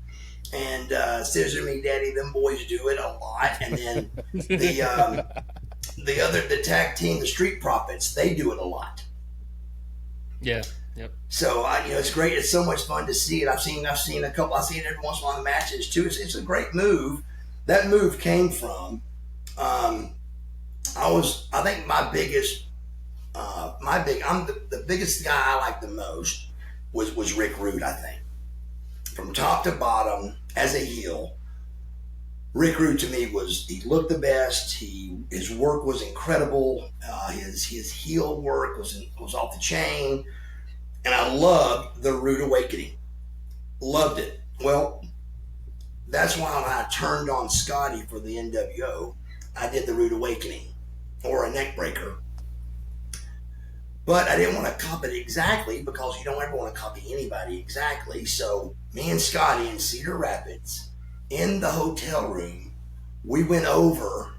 and Scissor Me Daddy, them boys do it a lot. And then the tag team, the Street Profits, they do it a lot. Yeah. Yep. So it's great. It's so much fun to see it. I've seen a couple. I've seen it every once in a while in the matches too. It's a great move. That move came from. I think my biggest, the biggest guy I liked the most was Rick Rude. I think from top to bottom as a heel, Rick Rude to me he looked the best. His work was incredible. His heel work was off the chain. And I loved the Rude Awakening. Loved it. Well, that's why when I turned on Scotty for the NWO, I did the Rude Awakening or a neck breaker. But I didn't want to copy it exactly, because you don't ever want to copy anybody exactly. So me and Scotty in Cedar Rapids, in the hotel room, we went over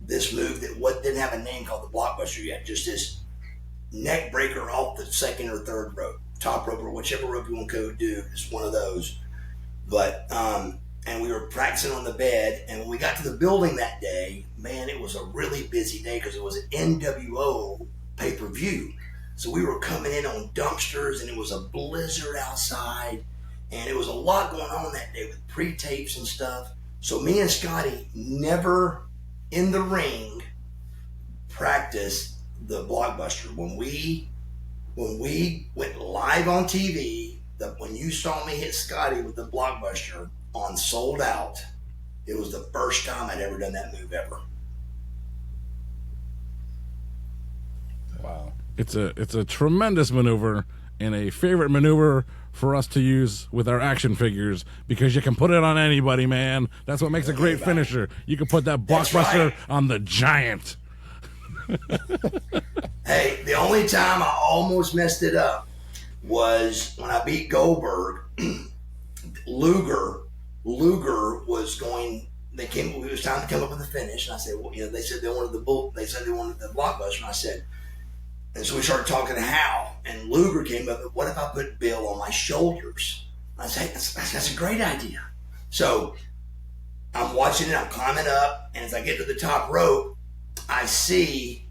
this move that didn't have a name called the Blockbuster yet, just this neck breaker off the second or third rope, top rope, or whichever rope you want to go do. It's one of those. But and we were practicing on the bed, and when we got to the building that day, man, it was a really busy day because it was an NWO pay-per-view. So we were coming in on dumpsters, and it was a blizzard outside, and it was a lot going on that day with pre-tapes and stuff. So me and Scotty never in the ring practiced the Blockbuster. When we went live on TV, when you saw me hit Scotty with the Blockbuster on Sold Out, it was the first time I'd ever done that move ever. Wow. It's a tremendous maneuver, and a favorite maneuver for us to use with our action figures, because you can put it on anybody, man. That's what makes a great finisher. You can put that Blockbuster on the Giant. Hey, the only time I almost messed it up was when I beat Goldberg. Luger was going. It was time to come up with the finish, and I said, well, they said they wanted the Blockbuster, and I said, and so we started talking to Hal, and Luger came up. What if I put Bill on my shoulders? I said, that's a great idea. So I'm watching it. I'm climbing up, and as I get to the top rope, I see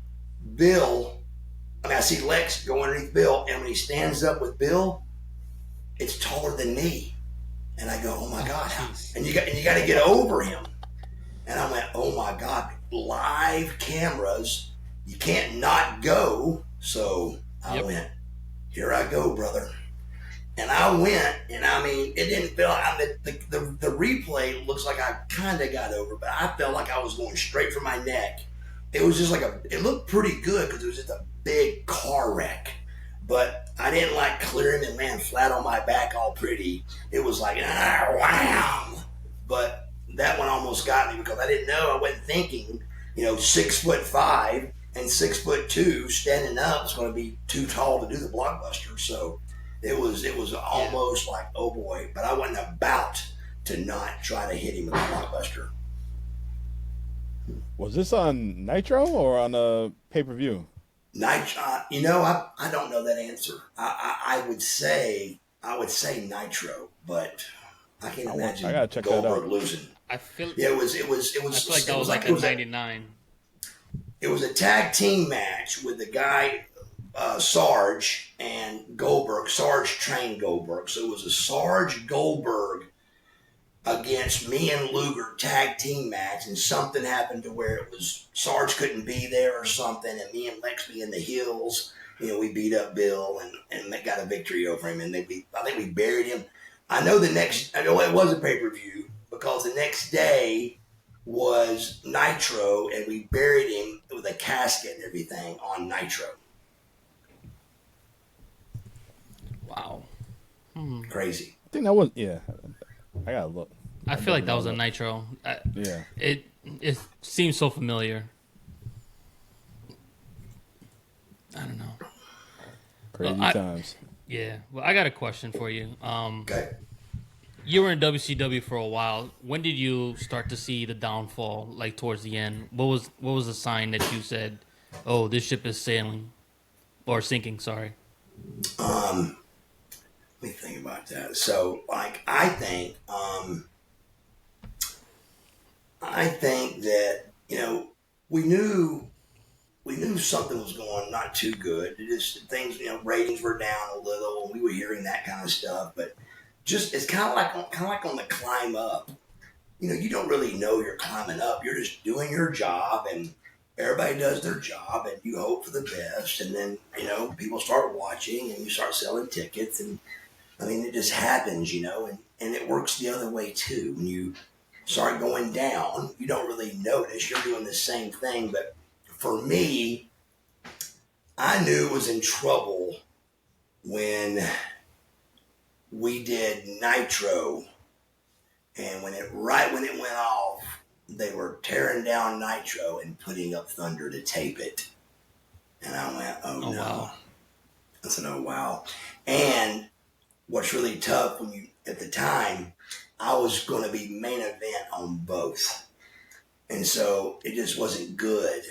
I see Lex go underneath Bill, and when he stands up with Bill, it's taller than me. And I go, oh my God, and you got to get over him. And I went, oh my God, live cameras, you can't not go. So I went, here I go, brother. And I went, and I mean, it didn't feel like, the replay looks like I kind of got over, but I felt like I was going straight for my neck. It was just it looked pretty good because it was just a big car wreck. flat on my back all pretty. It was like, wham! But that one almost got me because I didn't know. I wasn't thinking, 6'5" and 6'2" standing up is going to be too tall to do the Blockbuster. So it was almost like, oh boy, but I wasn't about to not try to hit him with the Blockbuster. Was this on Nitro or on a pay-per-view? Nitro, I don't know that answer. I would say Nitro, but I can't imagine I gotta check Goldberg that out. losing. I feel. Yeah, it was. I feel like that was like it a was '99. It was a tag team match with the guy Sarge and Goldberg. Sarge trained Goldberg, so it was a Sarge Goldberg against me and Luger tag team match, and something happened to where it was Sarge couldn't be there or something, and me and Lex be in the hills. We beat up Bill and they got a victory over him, and I think we buried him. I know it was a pay-per-view because the next day was Nitro, and we buried him with a casket and everything on Nitro. Wow. Crazy. I think that was, yeah. I gotta look. I feel like that was a Nitro. Yeah. It seems so familiar. I don't know. Crazy Well, times. Yeah. Well, I got a question for you. Okay. You were in WCW for a while. When did you start to see the downfall? Like towards the end, what was the sign that you said, "Oh, this ship is sailing, or sinking"? Sorry. Let me think about that. So, like, I think that we knew something was going not too good. It just things, ratings were down a little, and we were hearing that kind of stuff. But just it's kind of like on the climb up. You don't really know you're climbing up. You're just doing your job, and everybody does their job, and you hope for the best. And then people start watching, and you start selling tickets, and I mean it just happens, and it works the other way too. When you start going down, you don't really notice. You're doing the same thing, but for me, I knew it was in trouble when we did Nitro, and when it went off, they were tearing down Nitro and putting up Thunder to tape it, and I went, "Oh no!" Wow. I said, "Oh wow!" And what's really tough at the time, I was going to be main event on both, and so it just wasn't good.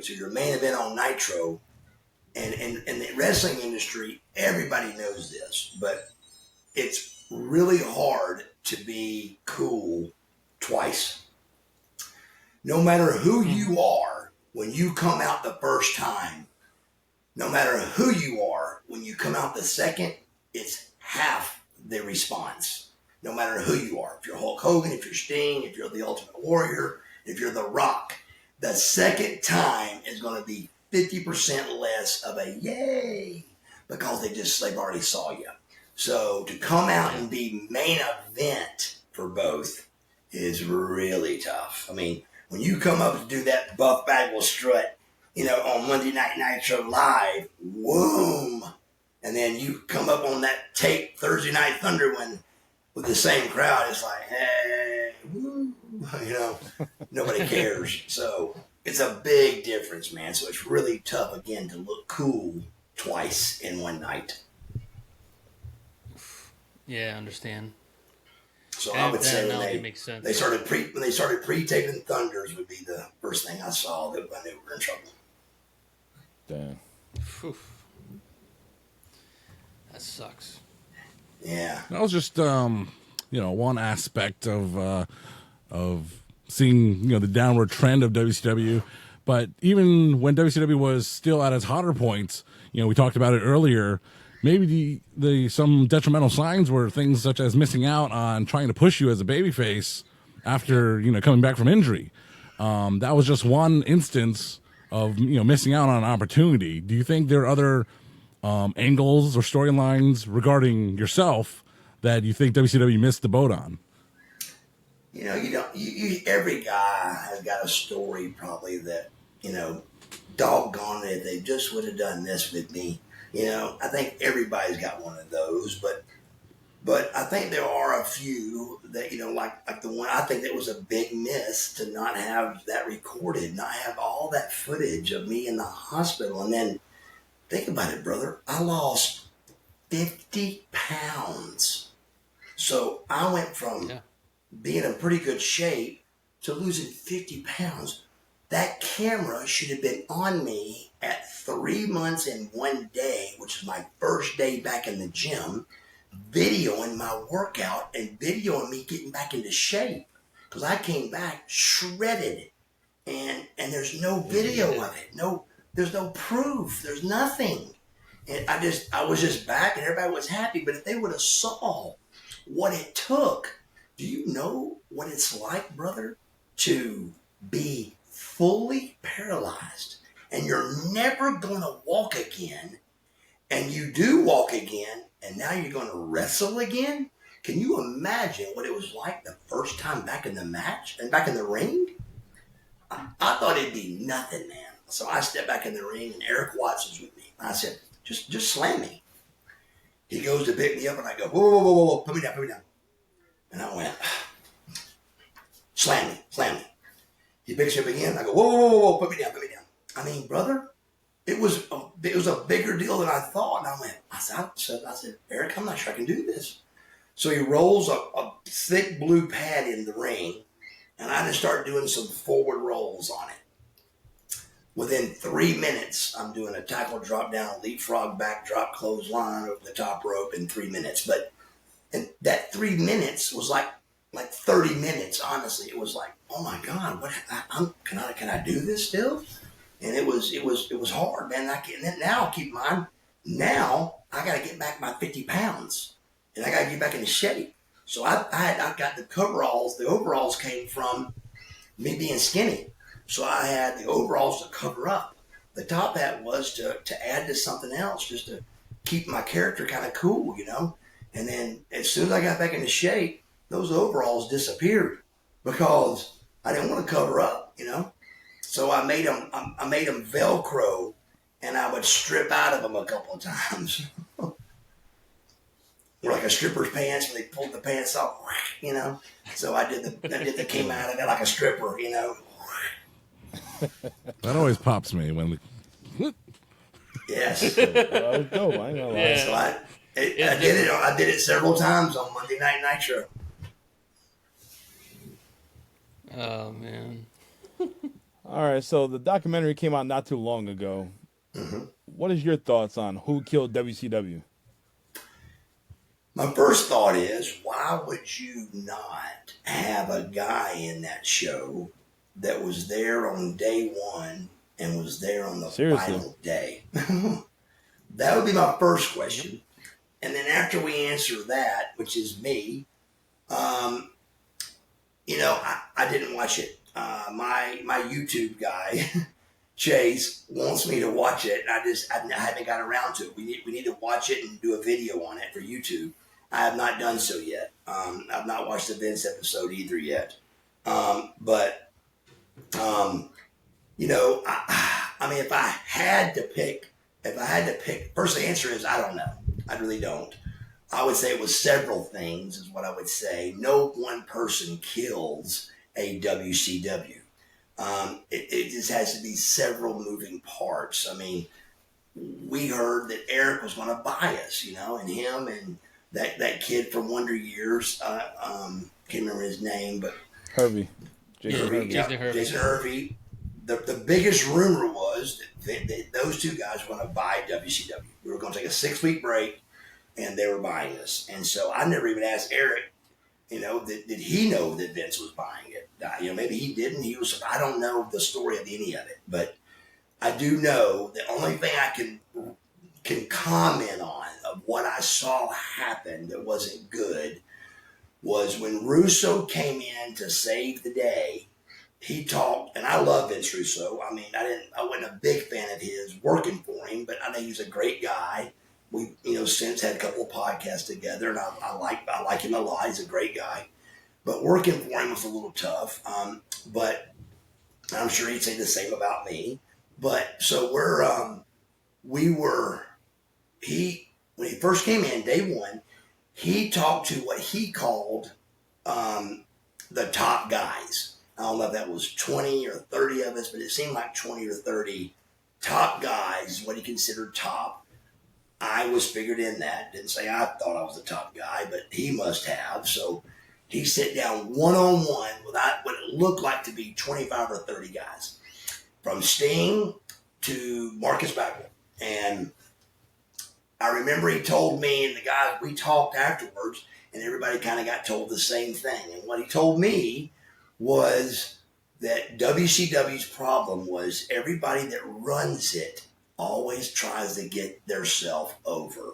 So your main event on Nitro, and in the wrestling industry, everybody knows this, but it's really hard to be cool twice. No matter who you are, when you come out the first time, no matter who you are, when you come out the second, it's half the response. No matter who you are. If you're Hulk Hogan, if you're Sting, if you're the Ultimate Warrior, if you're The Rock, the second time is going to be 50% less of a yay because they've already saw you. So to come out and be main event for both is really tough. I mean, when you come up to do that Buff Bagwell strut, on Monday Night Nitro Live, whoom, and then you come up on that tape Thursday Night Thunder with the same crowd, it's like, hey, woo, nobody cares. So it's a big difference, man. So it's really tough, again, to look cool twice in one night. Yeah, I understand. So I would say when makes sense. they started pre-taping Thunders would be the first thing I saw that I knew we were in trouble. Damn. Whew. That sucks. Yeah. That was just one aspect of seeing the downward trend of WCW. But even when WCW was still at its hotter points, we talked about it earlier. Maybe some detrimental signs were things such as missing out on trying to push you as a babyface after coming back from injury. That was just one instance of missing out on an opportunity. Do you think there are other angles or storylines regarding yourself that you think WCW missed the boat on? Every guy has got a story probably that doggone it, if they just would have done this with me. You know, I think everybody's got one of those, but I think there are a few that, you know, like the one, I think that was a big miss to not have that recorded, not have all that footage of me in the hospital. And then think about it, brother. I lost 50 pounds. So I went from being in pretty good shape to losing 50 pounds. That camera should have been on me at 3 months and 1 day, which was my first day back in the gym, videoing my workout and videoing me getting back into shape. Because I came back shredded, and there's no video of it. There's no proof. There's nothing. And I was just back, and everybody was happy. But if they would have saw what it took, do you know what it's like, brother, to be fully paralyzed and you're never going to walk again, and you do walk again, and now you're going to wrestle again? Can you imagine what it was like the first time back in the match and back in the ring? I thought it'd be nothing, man. So I stepped back in the ring, and Eric Watts was with me. I said, just slam me. He goes to pick me up, and I go, whoa, put me down. And I went, slam me. He picks me up again. I go, whoa, put me down. I mean, brother, it was a bigger deal than I thought. And I said, Eric, I'm not sure I can do this. So he rolls a thick blue pad in the ring, and I just start doing some forward rolls on it. Within 3 minutes, I'm doing a tackle drop down, leapfrog backdrop clothesline over the top rope in 3 minutes. And that 3 minutes was like 30 minutes. Honestly, it was like, oh my God, can I do this still? And it was hard, man. And then now, keep in mind, now I got to get back my 50 pounds, and I got to get back into shape. So I got the coveralls. The overalls came from me being skinny. So I had the overalls to cover up. The top hat was to add to something else, just to keep my character kind of cool, you know. And then as soon as I got back into shape, those overalls disappeared because I didn't want to cover up, you know. So I made them Velcro, and I would strip out of them a couple of times. Like a stripper's pants, when they pulled the pants off, you know. So I did the came out of it like a stripper, you know. That always pops me when we... Yes. That was dope. I ain't gonna lie. Yeah. So I did it several times on Monday Night Nitro. Oh man. All right, so the documentary came out not too long ago. Mm-hmm. What is your thoughts on who killed WCW? My first thought is, why would you not have a guy in that show that was there on day one and was there on the final day? That would be my first question. And then after we answer that, which is me, you know, I didn't watch it. My YouTube guy, Chase, wants me to watch it, and I haven't got around to it. We need to watch it and do a video on it for YouTube. I have not done so yet. I've not watched the Vince episode either yet. But you know, I mean, if I had to pick, first the answer is I don't know. I really don't. I would say it was several things is what I would say. No one person kills a WCW. It just has to be several moving parts. I mean, we heard that Eric was going to buy us, you know, and him and that kid from Wonder Years, can't remember his name, but Hervey. Jason Hervey. The biggest rumor was that those two guys were going to buy WCW. We were going to take a 6-week break, and they were buying us. And so I never even asked Eric, you know, did he know that Vince was buying it? You know, maybe he didn't. I don't know the story of any of it, but I do know the only thing I can comment on of what I saw happen that wasn't good was when Russo came in to save the day. He talked, and I love Vince Russo. I mean, I wasn't a big fan of his working for him, but I think he's a great guy. We, you know, since had a couple of podcasts together, and I like him a lot. He's a great guy, but working for him was a little tough. But I'm sure he'd say the same about me. But so when he first came in, day one, he talked to what he called the top guys. I don't know if that was 20 or 30 of us, but it seemed like 20 or 30 top guys, what he considered top. I was figured in that. Didn't say I thought I was the top guy, but he must have. So he sat down one-on-one with what it looked like to be 25 or 30 guys. From Sting to Marcus Bagwell. And I remember he told me, and the guys, we talked afterwards, and everybody kind of got told the same thing. And what he told me was that WCW's problem was everybody that runs it always tries to get theirself over.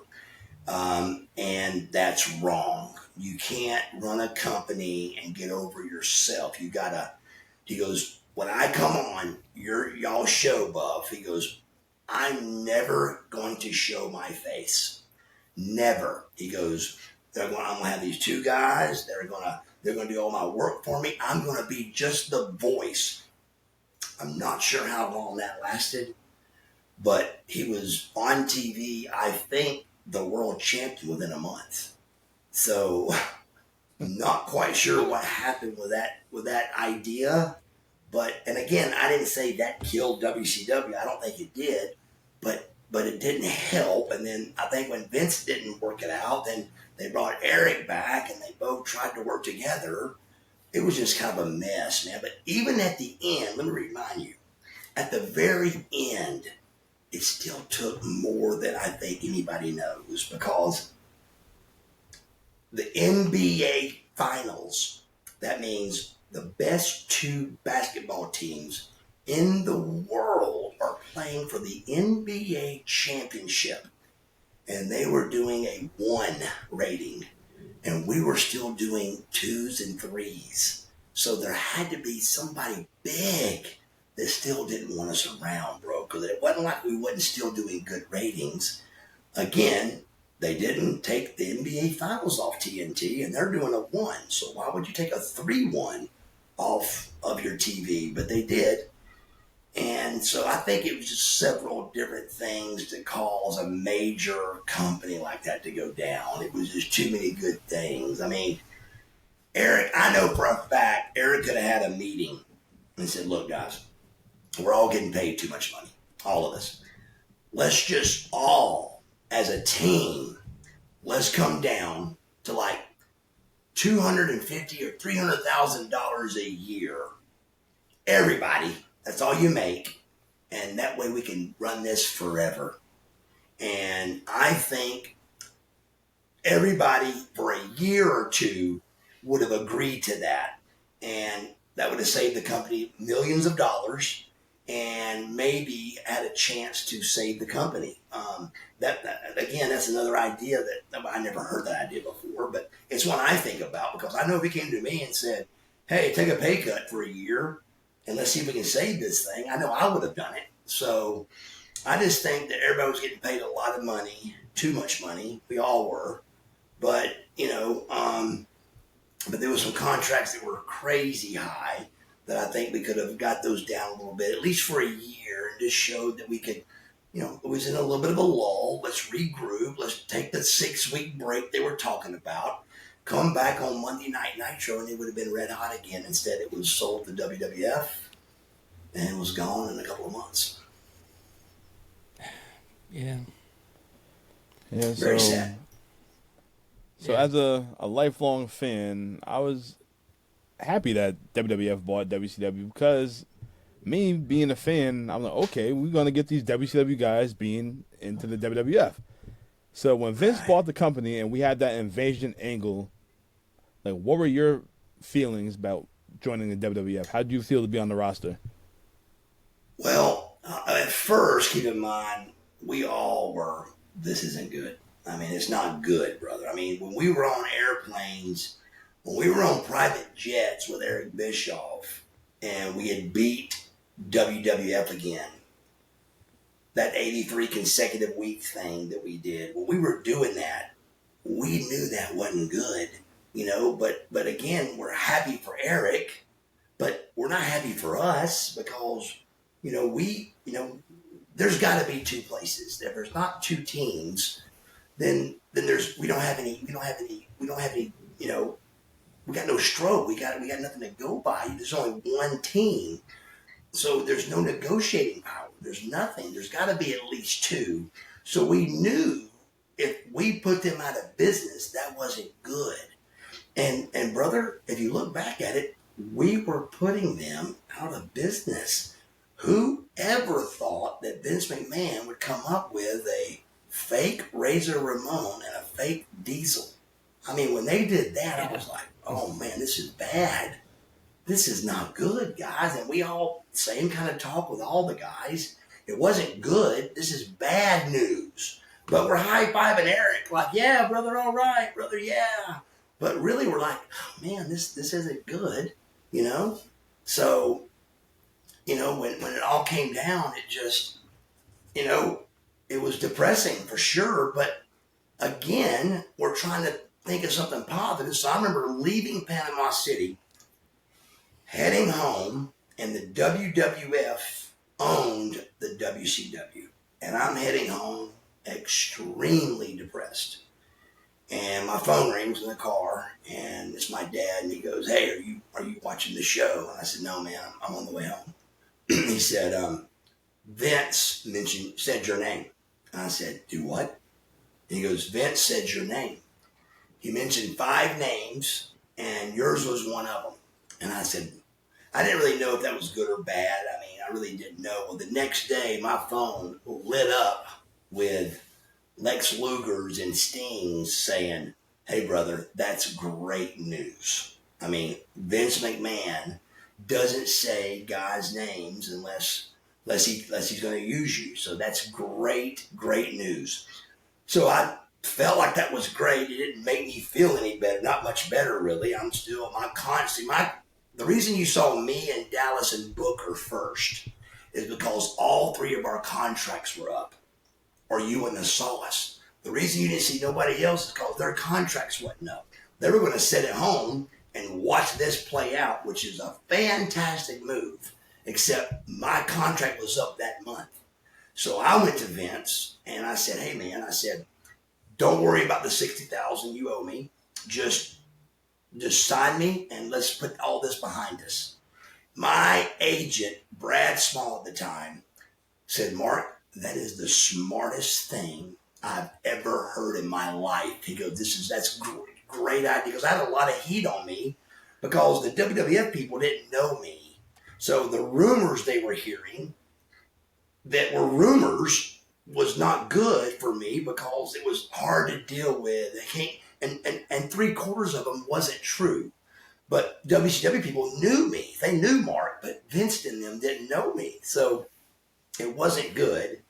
And that's wrong. You can't run a company and get over yourself. He goes, when I come on y'all show, Buff, he goes, I'm never going to show my face. Never. He goes, I'm going to have these two guys. They're going to do all my work for me. I'm going to be just the voice. I'm not sure how long that lasted, but he was on TV, I think, the world champion within a month. So I'm not quite sure what happened with that idea. But, and again, I didn't say that killed WCW. I don't think it did, but it didn't help. And then I think when Vince didn't work it out, then they brought Eric back and they both tried to work together. It was just kind of a mess, man. But even at the end, let me remind you, at the very end, it still took more than I think anybody knows, because the NBA Finals, that means the best two basketball teams in the world are playing for the NBA championship. And they were doing a 1 rating, and we were still doing 2s and 3s. So there had to be somebody big that still didn't want us around, bro, because it wasn't like we wasn't still doing good ratings. Again, they didn't take the NBA Finals off TNT, and they're doing a 1. So why would you take a 3-1 off of your TV? But they did. And so I think it was just several different things to cause a major company like that to go down. It was just too many good things. I mean, Eric, I know for a fact, Eric could have had a meeting and said, look, guys, we're all getting paid too much money, all of us. Let's just all, as a team, let's come down to like $250,000 or $300,000 a year. Everybody, that's all you make. And that way we can run this forever. And I think everybody for a year or two would have agreed to that. And that would have saved the company millions of dollars and maybe had a chance to save the company. Again, that's another idea that I never heard that idea before, but it's one I think about, because I know if he came to me and said, hey, take a pay cut for a year and let's see if we can save this thing, I know I would have done it. So I just think that everybody was getting paid a lot of money, too much money. We all were. But, but there were some contracts that were crazy high that I think we could have got those down a little bit, at least for a year, and just showed that we could, it was in a little bit of a lull. Let's regroup. Let's take the 6-week break they were talking about, come back on Monday Night Nitro, and it would have been red hot again. Instead, it was sold to WWF and it was gone in a couple of months. Yeah. Yeah. Very sad. So as a lifelong fan, I was happy that WWF bought WCW, because me being a fan, I'm like, okay, we're going to get these WCW guys being into the WWF. So when Vince bought the company and we had that invasion angle, like, what were your feelings about joining the WWF? How did you feel to be on the roster? Well, at first, keep in mind, we all were, this isn't good. I mean, it's not good, brother. I mean, when we were on airplanes, when we were on private jets with Eric Bischoff, and we had beat WWF again, that 83 consecutive week thing that we did, when we were doing that, we knew that wasn't good, but again, we're happy for Eric, but we're not happy for us, because, there's got to be two places. If there's not two teams, then we don't have any, we got no stroke. We got nothing to go by. There's only one team. So there's no negotiating power. There's nothing. There's got to be at least two. So we knew if we put them out of business, that wasn't good. And brother, if you look back at it, we were putting them out of business. Who ever thought that Vince McMahon would come up with a fake Razor Ramon and a fake Diesel? I mean, when they did that, I was like, oh man, this is bad. This is not good, guys. And we all, same kind of talk with all the guys. It wasn't good. This is bad news. But we're high-fiving Eric, like, yeah, brother, all right, brother, yeah. But really, we're like, oh, man, this isn't good, So, when it all came down, it just, it was depressing for sure. But again, we're trying to think of something positive. So I remember leaving Panama City, heading home, and the WWF owned the WCW. And I'm heading home extremely depressed. And my phone rings in the car, and it's my dad, and he goes, hey, are you watching the show? And I said, no, man, I'm on the way home. He said, Vince said your name. And I said, do what? And he goes, Vince said your name. He mentioned 5 names, and yours was one of them. And I said, I didn't really know if that was good or bad. I mean, I really didn't know. Well, the next day, my phone lit up with Lex Luger's and Sting's saying, hey, brother, that's great news. I mean, Vince McMahon doesn't say guys' names unless he's going to use you. So that's great news. So I felt like that was great. It didn't make me feel any better, not much better, really. I'm still, the reason you saw me and Dallas and Booker first is because all 3 of our contracts were up, or you wouldn't have saw us. The reason you didn't see nobody else is because their contracts wasn't up. They were going to sit at home and watch this play out, which is a fantastic move, except my contract was up that month. So I went to Vince and I said, hey man, don't worry about the $60,000 you owe me. Just sign me and let's put all this behind us. My agent, Brad Small at the time, said, Mark, that is the smartest thing I've ever heard in my life. He goes, that's great idea. Because I had a lot of heat on me because the WWF people didn't know me. So the rumors they were hearing that were rumors was not good for me because it was hard to deal with. And 3/4 of them wasn't true. But WCW people knew me. They knew Mark, but Vince and them didn't know me. So it wasn't good.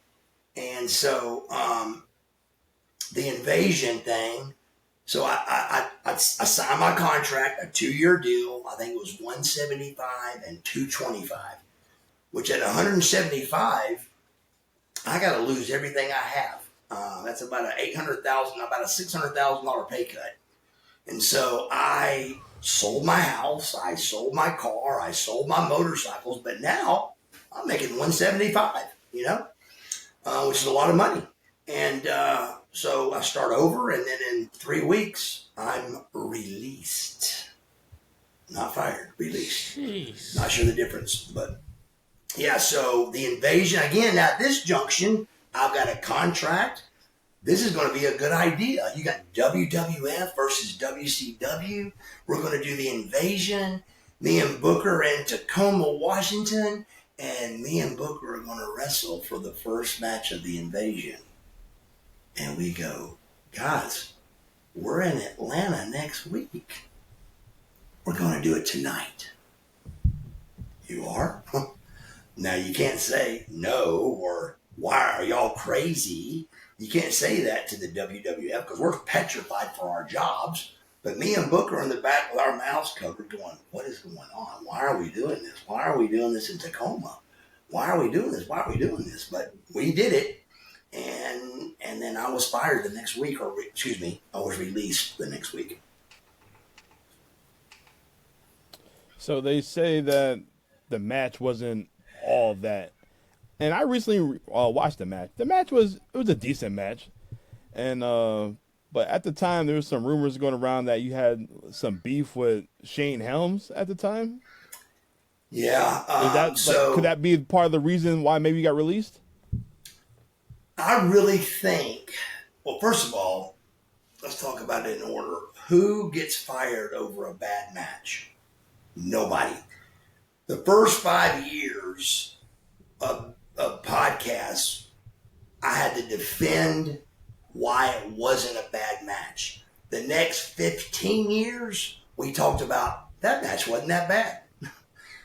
And so the invasion thing, so I signed my contract, a 2-year deal. I think it was $175 and $225, which at $175, I got to lose everything I have. That's about about a $600,000 pay cut. And so I sold my house, I sold my car, I sold my motorcycles, but now I'm making $175, which is a lot of money. And so I start over, and then in 3 weeks, I'm released. Not fired, released. Jeez. Not sure the difference, but yeah, so the invasion, again, at this junction, I've got a contract. This is going to be a good idea. You got WWF versus WCW. We're going to do the invasion. Me and Booker are in Tacoma, Washington, and me and Booker are going to wrestle for the first match of the invasion. And we go, guys, we're in Atlanta next week. We're going to do it tonight. You are? Now, you can't say no or why are y'all crazy? You can't say that to the WWF because we're petrified for our jobs. But me and Booker are in the back with our mouths covered going, what is going on? Why are we doing this? Why are we doing this in Tacoma? Why are we doing this? Why are we doing this? But we did it. And then I was fired the next week, I was released the next week. So they say that the match wasn't all that And I recently watched the match. The match was a decent match, and but at the time there was some rumors going around that you had some beef with Shane Helms at the time. Yeah. Could that be part of the reason why maybe you got released? I really think. Well, first of all, let's talk about it in order. Who gets fired over a bad match? Nobody. The first 5 years of podcasts, I had to defend why it wasn't a bad match. The next 15 years, we talked about that match wasn't that bad.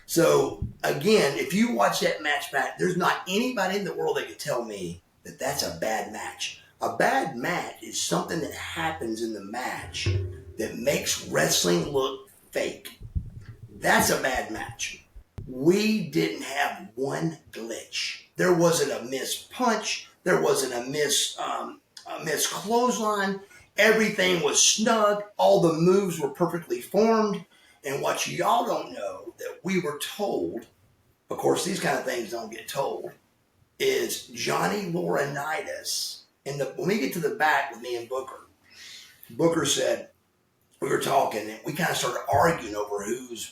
So, again, if you watch that match back, there's not anybody in the world that can tell me that that's a bad match. A bad match is something that happens in the match that makes wrestling look fake. That's a bad match. We didn't have one glitch. There wasn't a missed punch. There wasn't a missed clothesline. Everything was snug. All the moves were perfectly formed. And what y'all don't know that we were told, of course, these kind of things don't get told, is Johnny Laurinaitis. When we get to the back with me and Booker said, we were talking and we kind of started arguing over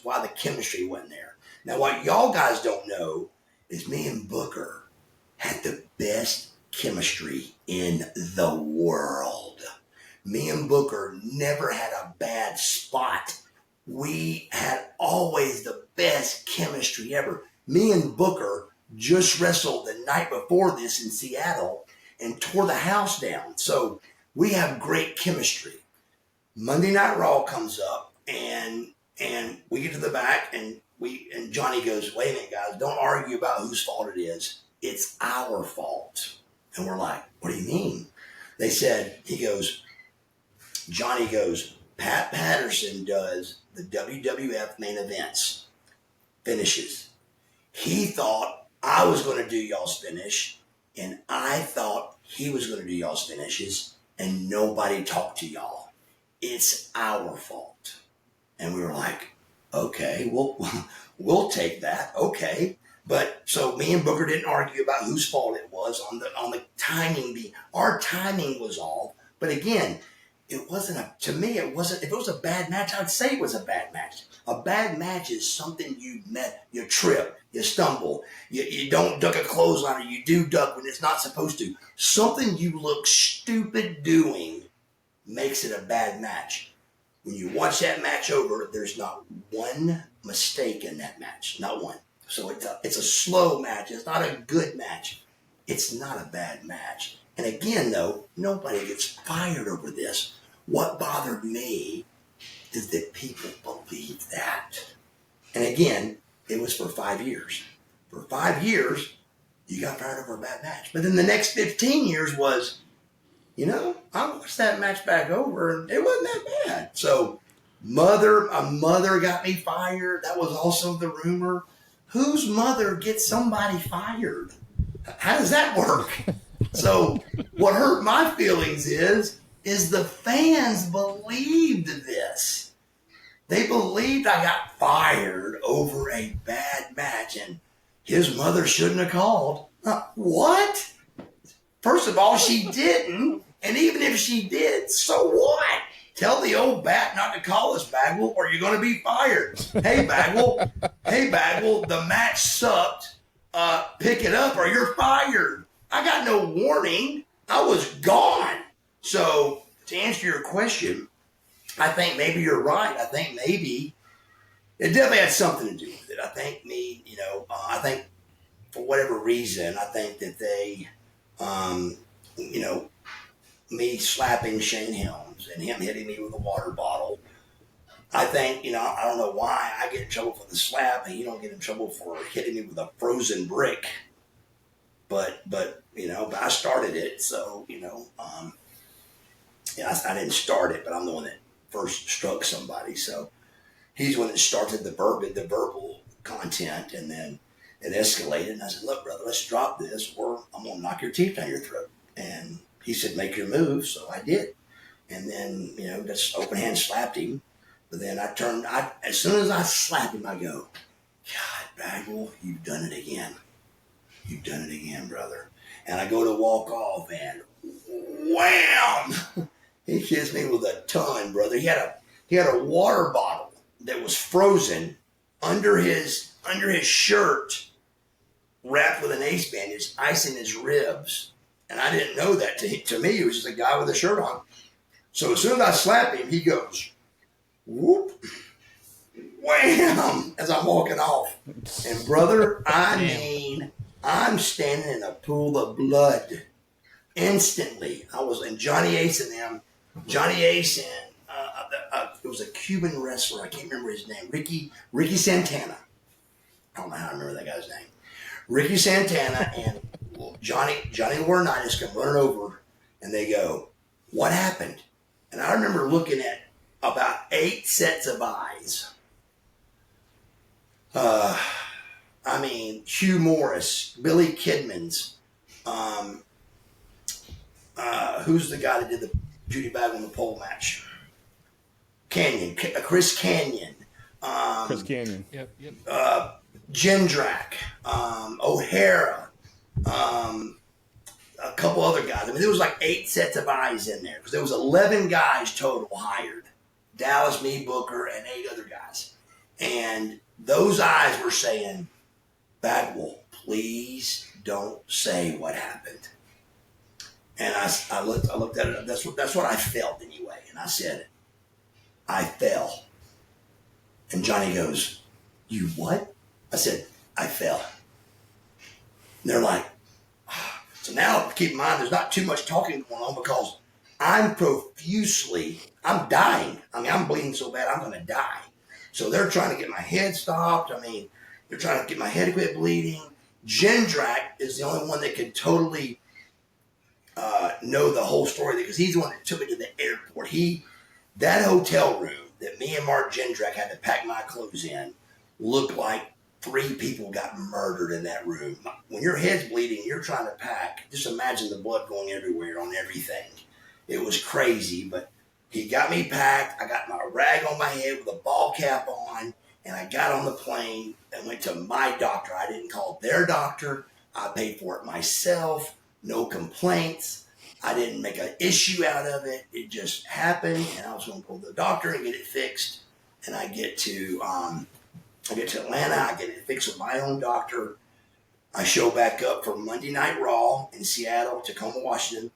why the chemistry wasn't there. Now, what y'all guys don't know is me and Booker had the best chemistry in the world. Me and Booker never had a bad spot. We had always the best chemistry ever. Me and Booker just wrestled the night before this in Seattle and tore the house down. So we have great chemistry. Monday Night Raw comes up and we get to the back and Johnny goes, wait a minute, guys, don't argue about whose fault it is. It's our fault. And we're like, what do you mean? They said, Johnny goes, Pat Patterson does the WWF main events, finishes. He thought I was going to do y'all's finish, and I thought he was going to do y'all's finishes, and nobody talked to y'all. It's our fault. And we were like, okay, we'll take that. Okay. But so me and Booker didn't argue about whose fault it was on the timing. Our timing was off. But again, it wasn't if it was a bad match, I'd say it was a bad match. A bad match is something you trip, you stumble, you don't duck a clothesline, or you do duck when it's not supposed to. Something you look stupid doing makes it a bad match. When you watch that match over, there's not one mistake in that match, not one. So it's a slow match. It's not a good match. It's not a bad match. And again, though, nobody gets fired over this. What bothered me is that people believe that. And again, it was for 5 years. For 5 years, you got fired over a bad match. But then the next 15 years was, I watched that match back over, and it wasn't that bad. So a mother got me fired. That was also the rumor. Whose mother gets somebody fired? How does that work? So what hurt my feelings is the fans believed this. They believed I got fired over a bad match, and his mother shouldn't have called. What? First of all, she didn't. And even if she did, so what? Tell the old bat not to call us, Bagwell, or you're going to be fired. Hey, Bagwell, the match sucked. Pick it up or you're fired. I got no warning. I was gone. So to answer your question, I think maybe you're right. I think maybe it definitely had something to do with it. I think I think for whatever reason, I think that they, me slapping Shane Helms and him hitting me with a water bottle. I think, I don't know why I get in trouble for the slap and you don't get in trouble for hitting me with a frozen brick. But I started it. So, I didn't start it, but I'm the one that first struck somebody. So he's the one that started the verbal content, and then it escalated. And I said, look, brother, let's drop this or I'm going to knock your teeth down your throat. And he said, make your move. So I did. And then, just open hand slapped him. But then as soon as I slapped him, I go, God, Bagwell, you've done it again. "You've done it again, brother." And I go to walk off, and wham! He hits me with a ton, brother. He had a water bottle that was frozen under his shirt, wrapped with an ace bandage, icing his ribs. And I didn't know that. To me, it was just a guy with a shirt on. So as soon as I slap him, he goes, whoop, wham, as I'm walking off. And brother, I mean, I'm standing in a pool of blood instantly. I was in Johnny Ace and them. Johnny Ace and it was a Cuban wrestler. I can't remember his name. Ricky Santana. I don't know how to remember that guy's name. Ricky Santana and Johnny Laurinaitis come running over, and they go, "What happened?" And I remember looking at about 8 sets of eyes. I mean, Hugh Morris, Billy Kidman's, who's the guy that did the Judy Bagwell in the pole match? Chris Canyon. Chris Canyon. Yep. Jindrak, O'Hara, a couple other guys. I mean, there was like 8 sets of eyes in there because there was 11 guys total hired. Dallas, me, Booker, and 8 other guys. And those eyes were saying, "Bagwell, please don't say what happened." And I looked at it. That's what I felt anyway. And I said, "I fell." And Johnny goes, "You what?" I said, "I fell." And they're like, ah. So now keep in mind, there's not too much talking going on because I'm dying. I mean, I'm bleeding so bad, I'm going to die. So they're trying to get my head stopped. I mean, they're trying to get my head to quit bleeding. Jindrak is the only one that could totally know the whole story because he's the one that took me to the airport. That hotel room that me and Mark Jindrak had to pack my clothes in looked like 3 people got murdered in that room. When your head's bleeding, you're trying to pack. Just imagine the blood going everywhere on everything. It was crazy, but he got me packed. I got my rag on my head with a ball cap on, and I got on the plane and went to my doctor. I didn't call their doctor. I paid for it myself. No complaints. I didn't make an issue out of it. It just happened, and I was going to go to the doctor and get it fixed. And I get to Atlanta. I get it fixed with my own doctor. I show back up for Monday Night Raw in Seattle, Tacoma, Washington,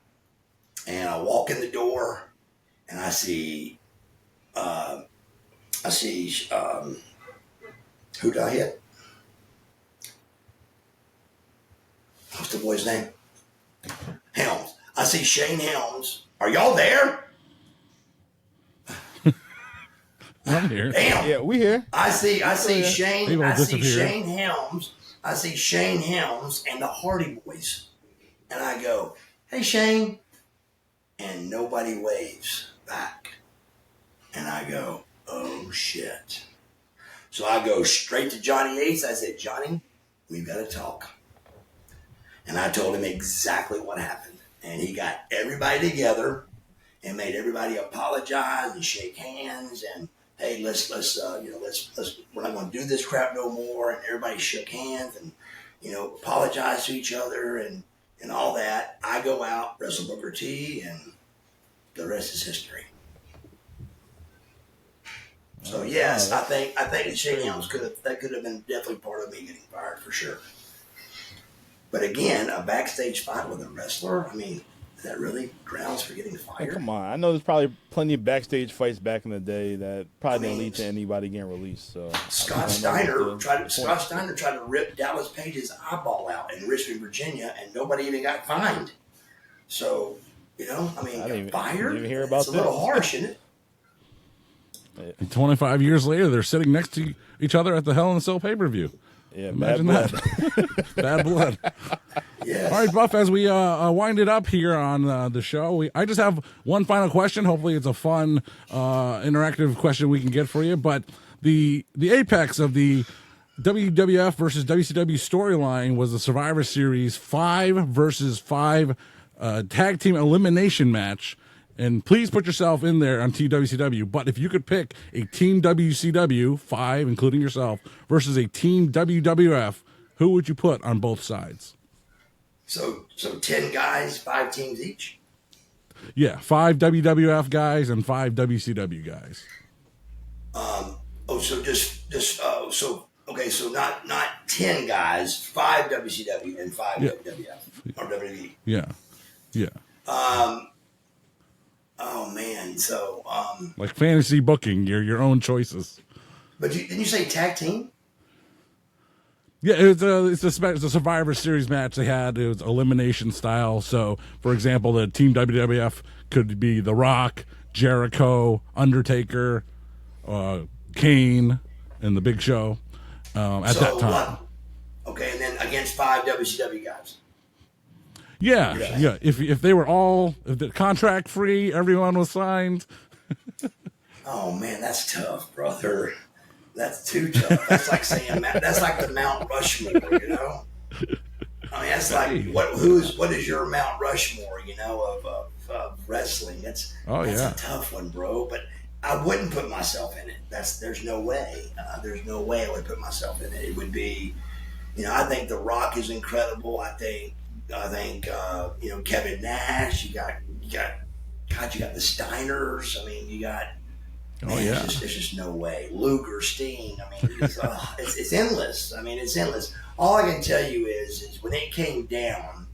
and I walk in the door, and I see who did I hit? What's the boy's name? Helms. I see Shane Helms. Are y'all there? I'm here. Damn. Yeah, we here. I see Shane. People I see disappear. Shane Helms. I see Shane Helms and the Hardy Boys, and I go, "Hey, Shane," and nobody waves back, and I go, "Oh shit!" So I go straight to Johnny Ace. I said, "Johnny, we've got to talk," and I told him exactly what happened, and he got everybody together and made everybody apologize and shake hands and, "Hey, let's we're not going to do this crap no more." And everybody shook hands and, apologized to each other and all that. I go out, wrestle Booker T, and the rest is history. So yes, I think that Shane Helms could have been definitely part of me getting fired for sure. But again, a backstage fight with a wrestler, I mean, is that really grounds for getting Hey, fired? come on. I know there's probably plenty of backstage fights back in the day that probably didn't lead to anybody getting released. So Scott Steiner tried to rip Dallas Page's eyeball out in Richmond, Virginia, and nobody even got fined. So, fired? didn't hear about it's a little this. harsh, isn't it? And 25 years later, they're sitting next to each other at the Hell in a Cell pay-per-view. Yeah, Imagine bad that. Bad blood. Yes. All right, Buff, as we wind it up here on the show, I just have one final question. Hopefully it's a fun, interactive question we can get for you. But the apex of the WWF versus WCW storyline was the Survivor Series 5 versus 5 tag team elimination match. And please put yourself in there on Team WCW. But if you could pick a Team WCW, 5, including yourself, versus a Team WWF, who would you put on both sides? So 10 guys, 5 teams each. Yeah, 5 WWF guys and 5 WCW guys. So not 10 guys, 5 WCW and 5 WWF or WWE. Yeah. Oh man, so like fantasy booking, your own choices. but didn't you say tag team? Yeah, it's a Survivor Series match they had. It was elimination style. So, for example, the Team WWF could be The Rock, Jericho, Undertaker, Kane, and The Big Show at that time. Okay, and then against 5 WCW guys. Yeah. If they were all contract free, everyone was signed. Oh man, that's tough, brother. That's too tough. That's like saying that's like the Mount Rushmore, you know. I mean, that's like what is your Mount Rushmore, you know, of wrestling? That's a tough one, bro. But I wouldn't put myself in it. There's no way. There's no way I would put myself in it. It would be, you know, I think The Rock is incredible. I think you know, Kevin Nash. You got the Steiners. I mean, you got. There's just no way. Luger, Sting. I mean, it's endless. I mean, it's endless. All I can tell you is when it came down,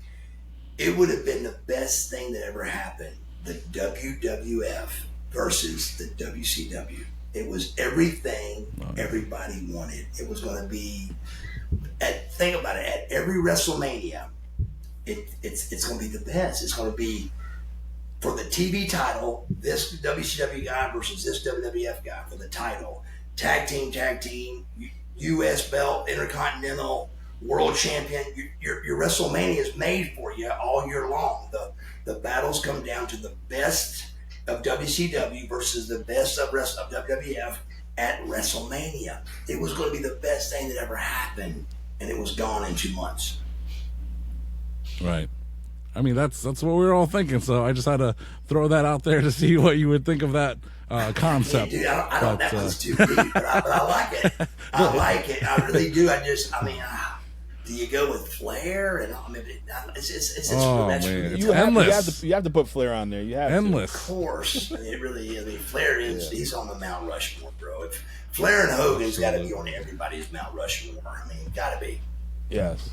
it would have been the best thing that ever happened. The WWF versus the WCW. It was everything everybody wanted. It was going to be. Think about it. At every WrestleMania, it's going to be the best. It's going to be. For the TV title, this WCW guy versus this WWF guy for the title. Tag team, U.S. belt, Intercontinental, World Champion. Your WrestleMania is made for you all year long. The battles come down to the best of WCW versus the best of WWF at WrestleMania. It was going to be the best thing that ever happened, and it was gone in 2 months. Right. I mean, that's what we were all thinking. So I just had to throw that out there to see what you would think of that concept. Dude, I don't. That was too deep, but I like it. I like it. I really do. Do you go with Flair? And I mean, it's man, it's endless. You have to put Flair on there. You have endless. Of course, it really. I mean, Flair is he's on the Mount Rushmore, bro. If Flair and Hogan's got to be on everybody's Mount Rushmore. I mean, got to be. Yes,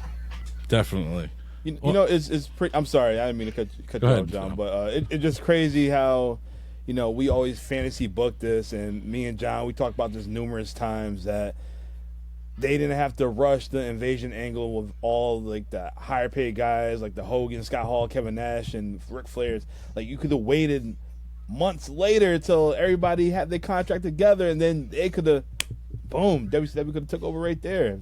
definitely. You know, it's pretty. I'm sorry, I didn't mean to cut you off, John, but it's just crazy how, you know, we always fantasy book this, and me and John, we talked about this numerous times that they didn't have to rush the invasion angle with all like the higher paid guys like the Hogan, Scott Hall, Kevin Nash, and Ric Flair's. Like you could have waited months later until everybody had their contract together, and then they could have, boom, WCW could have took over right there.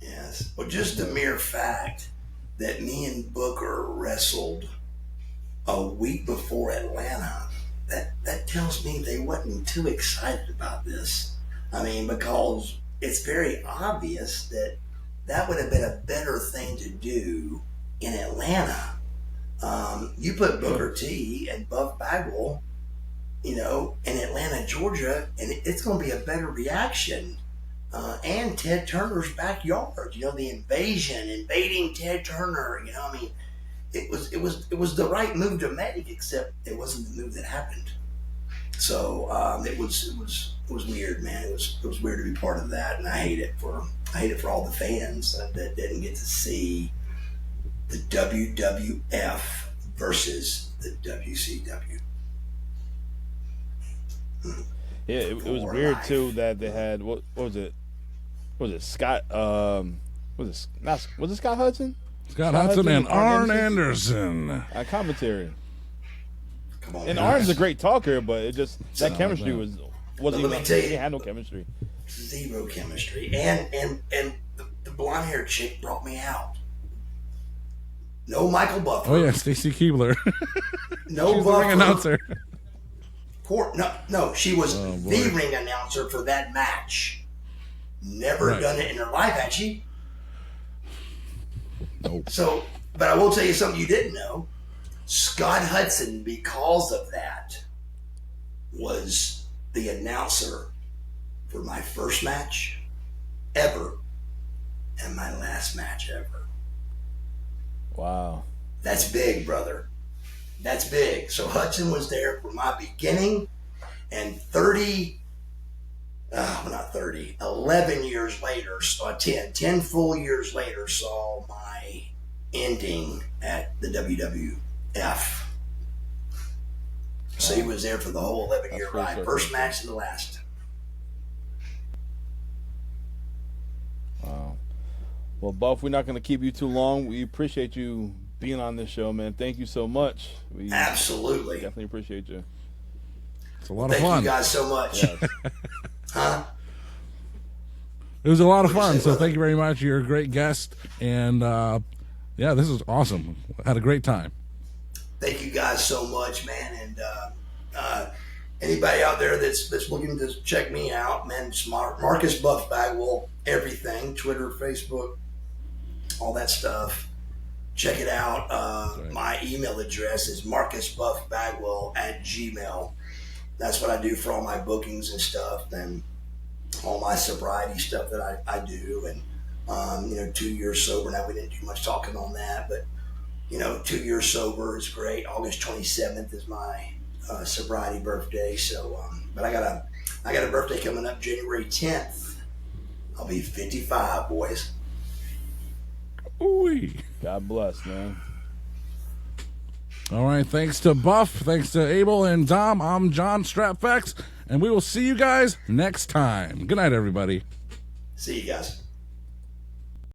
Yes, well, just the mere fact that me and Booker wrestled a week before Atlanta, that tells me they wasn't too excited about this. I mean, because it's very obvious that would have been a better thing to do in Atlanta. You put Booker T and Buff Bagwell, you know, in Atlanta, Georgia, and it's going to be a better reaction. And Ted Turner's backyard, you know, the invading Ted Turner, you know, I mean, it was the right move to make, except it wasn't the move that happened. So it was weird, man. It was weird to be part of that, and I hate it for all the fans that didn't get to see the WWF versus the WCW. Yeah, it was weird too that they had what was it? Was it Scott? Was it Scott Hudson? Scott Hudson and Arn Anderson. Commentary. Come on, and guys. Arn's a great talker, but it just that chemistry wasn't Let me even. tell you, He had no chemistry. Zero chemistry, and the blonde haired chick brought me out. No Michael Buffer. Oh yeah, Stacy Keibler. No She's Buffer. the ring announcer. No, she was the ring announcer for that match. Never done it in her life, had she? Nope. So, but I will tell you something you didn't know. Scott Hudson, because of that, was the announcer for my first match ever and my last match ever. Wow. That's big, brother. That's big. So Hudson was there for my beginning, and 11 years later, 10 full years later, saw my ending at the WWF. So he was there for the whole 11-year ride. First match to the last. Wow. Well, Buff, we're not going to keep you too long. We appreciate you being on this show, man. Thank you so much. We Absolutely. definitely appreciate you. It's a lot of fun. Thank you guys so much. Yes. Huh? It was a lot of fun. So thank you very much. You're a great guest. And yeah, this is awesome. Had a great time. Thank you guys so much, man. And anybody out there that's looking to check me out, man, it's Marcus Buff Bagwell, everything, Twitter, Facebook, all that stuff. Check it out. My email address is marcusbuffbagwell@gmail.com. That's what I do for all my bookings and stuff, and all my sobriety stuff that I do. And 2 years sober now. We didn't do much talking on that, but 2 years sober is great. August 27th is my sobriety birthday. So, but I got a birthday coming up January 10th. I'll be 55, boys. Ooh. God bless, man. All right. Thanks to Buff. Thanks to Abel and Dom. I'm John Stratfax, and we will see you guys next time. Good night, everybody. See you guys.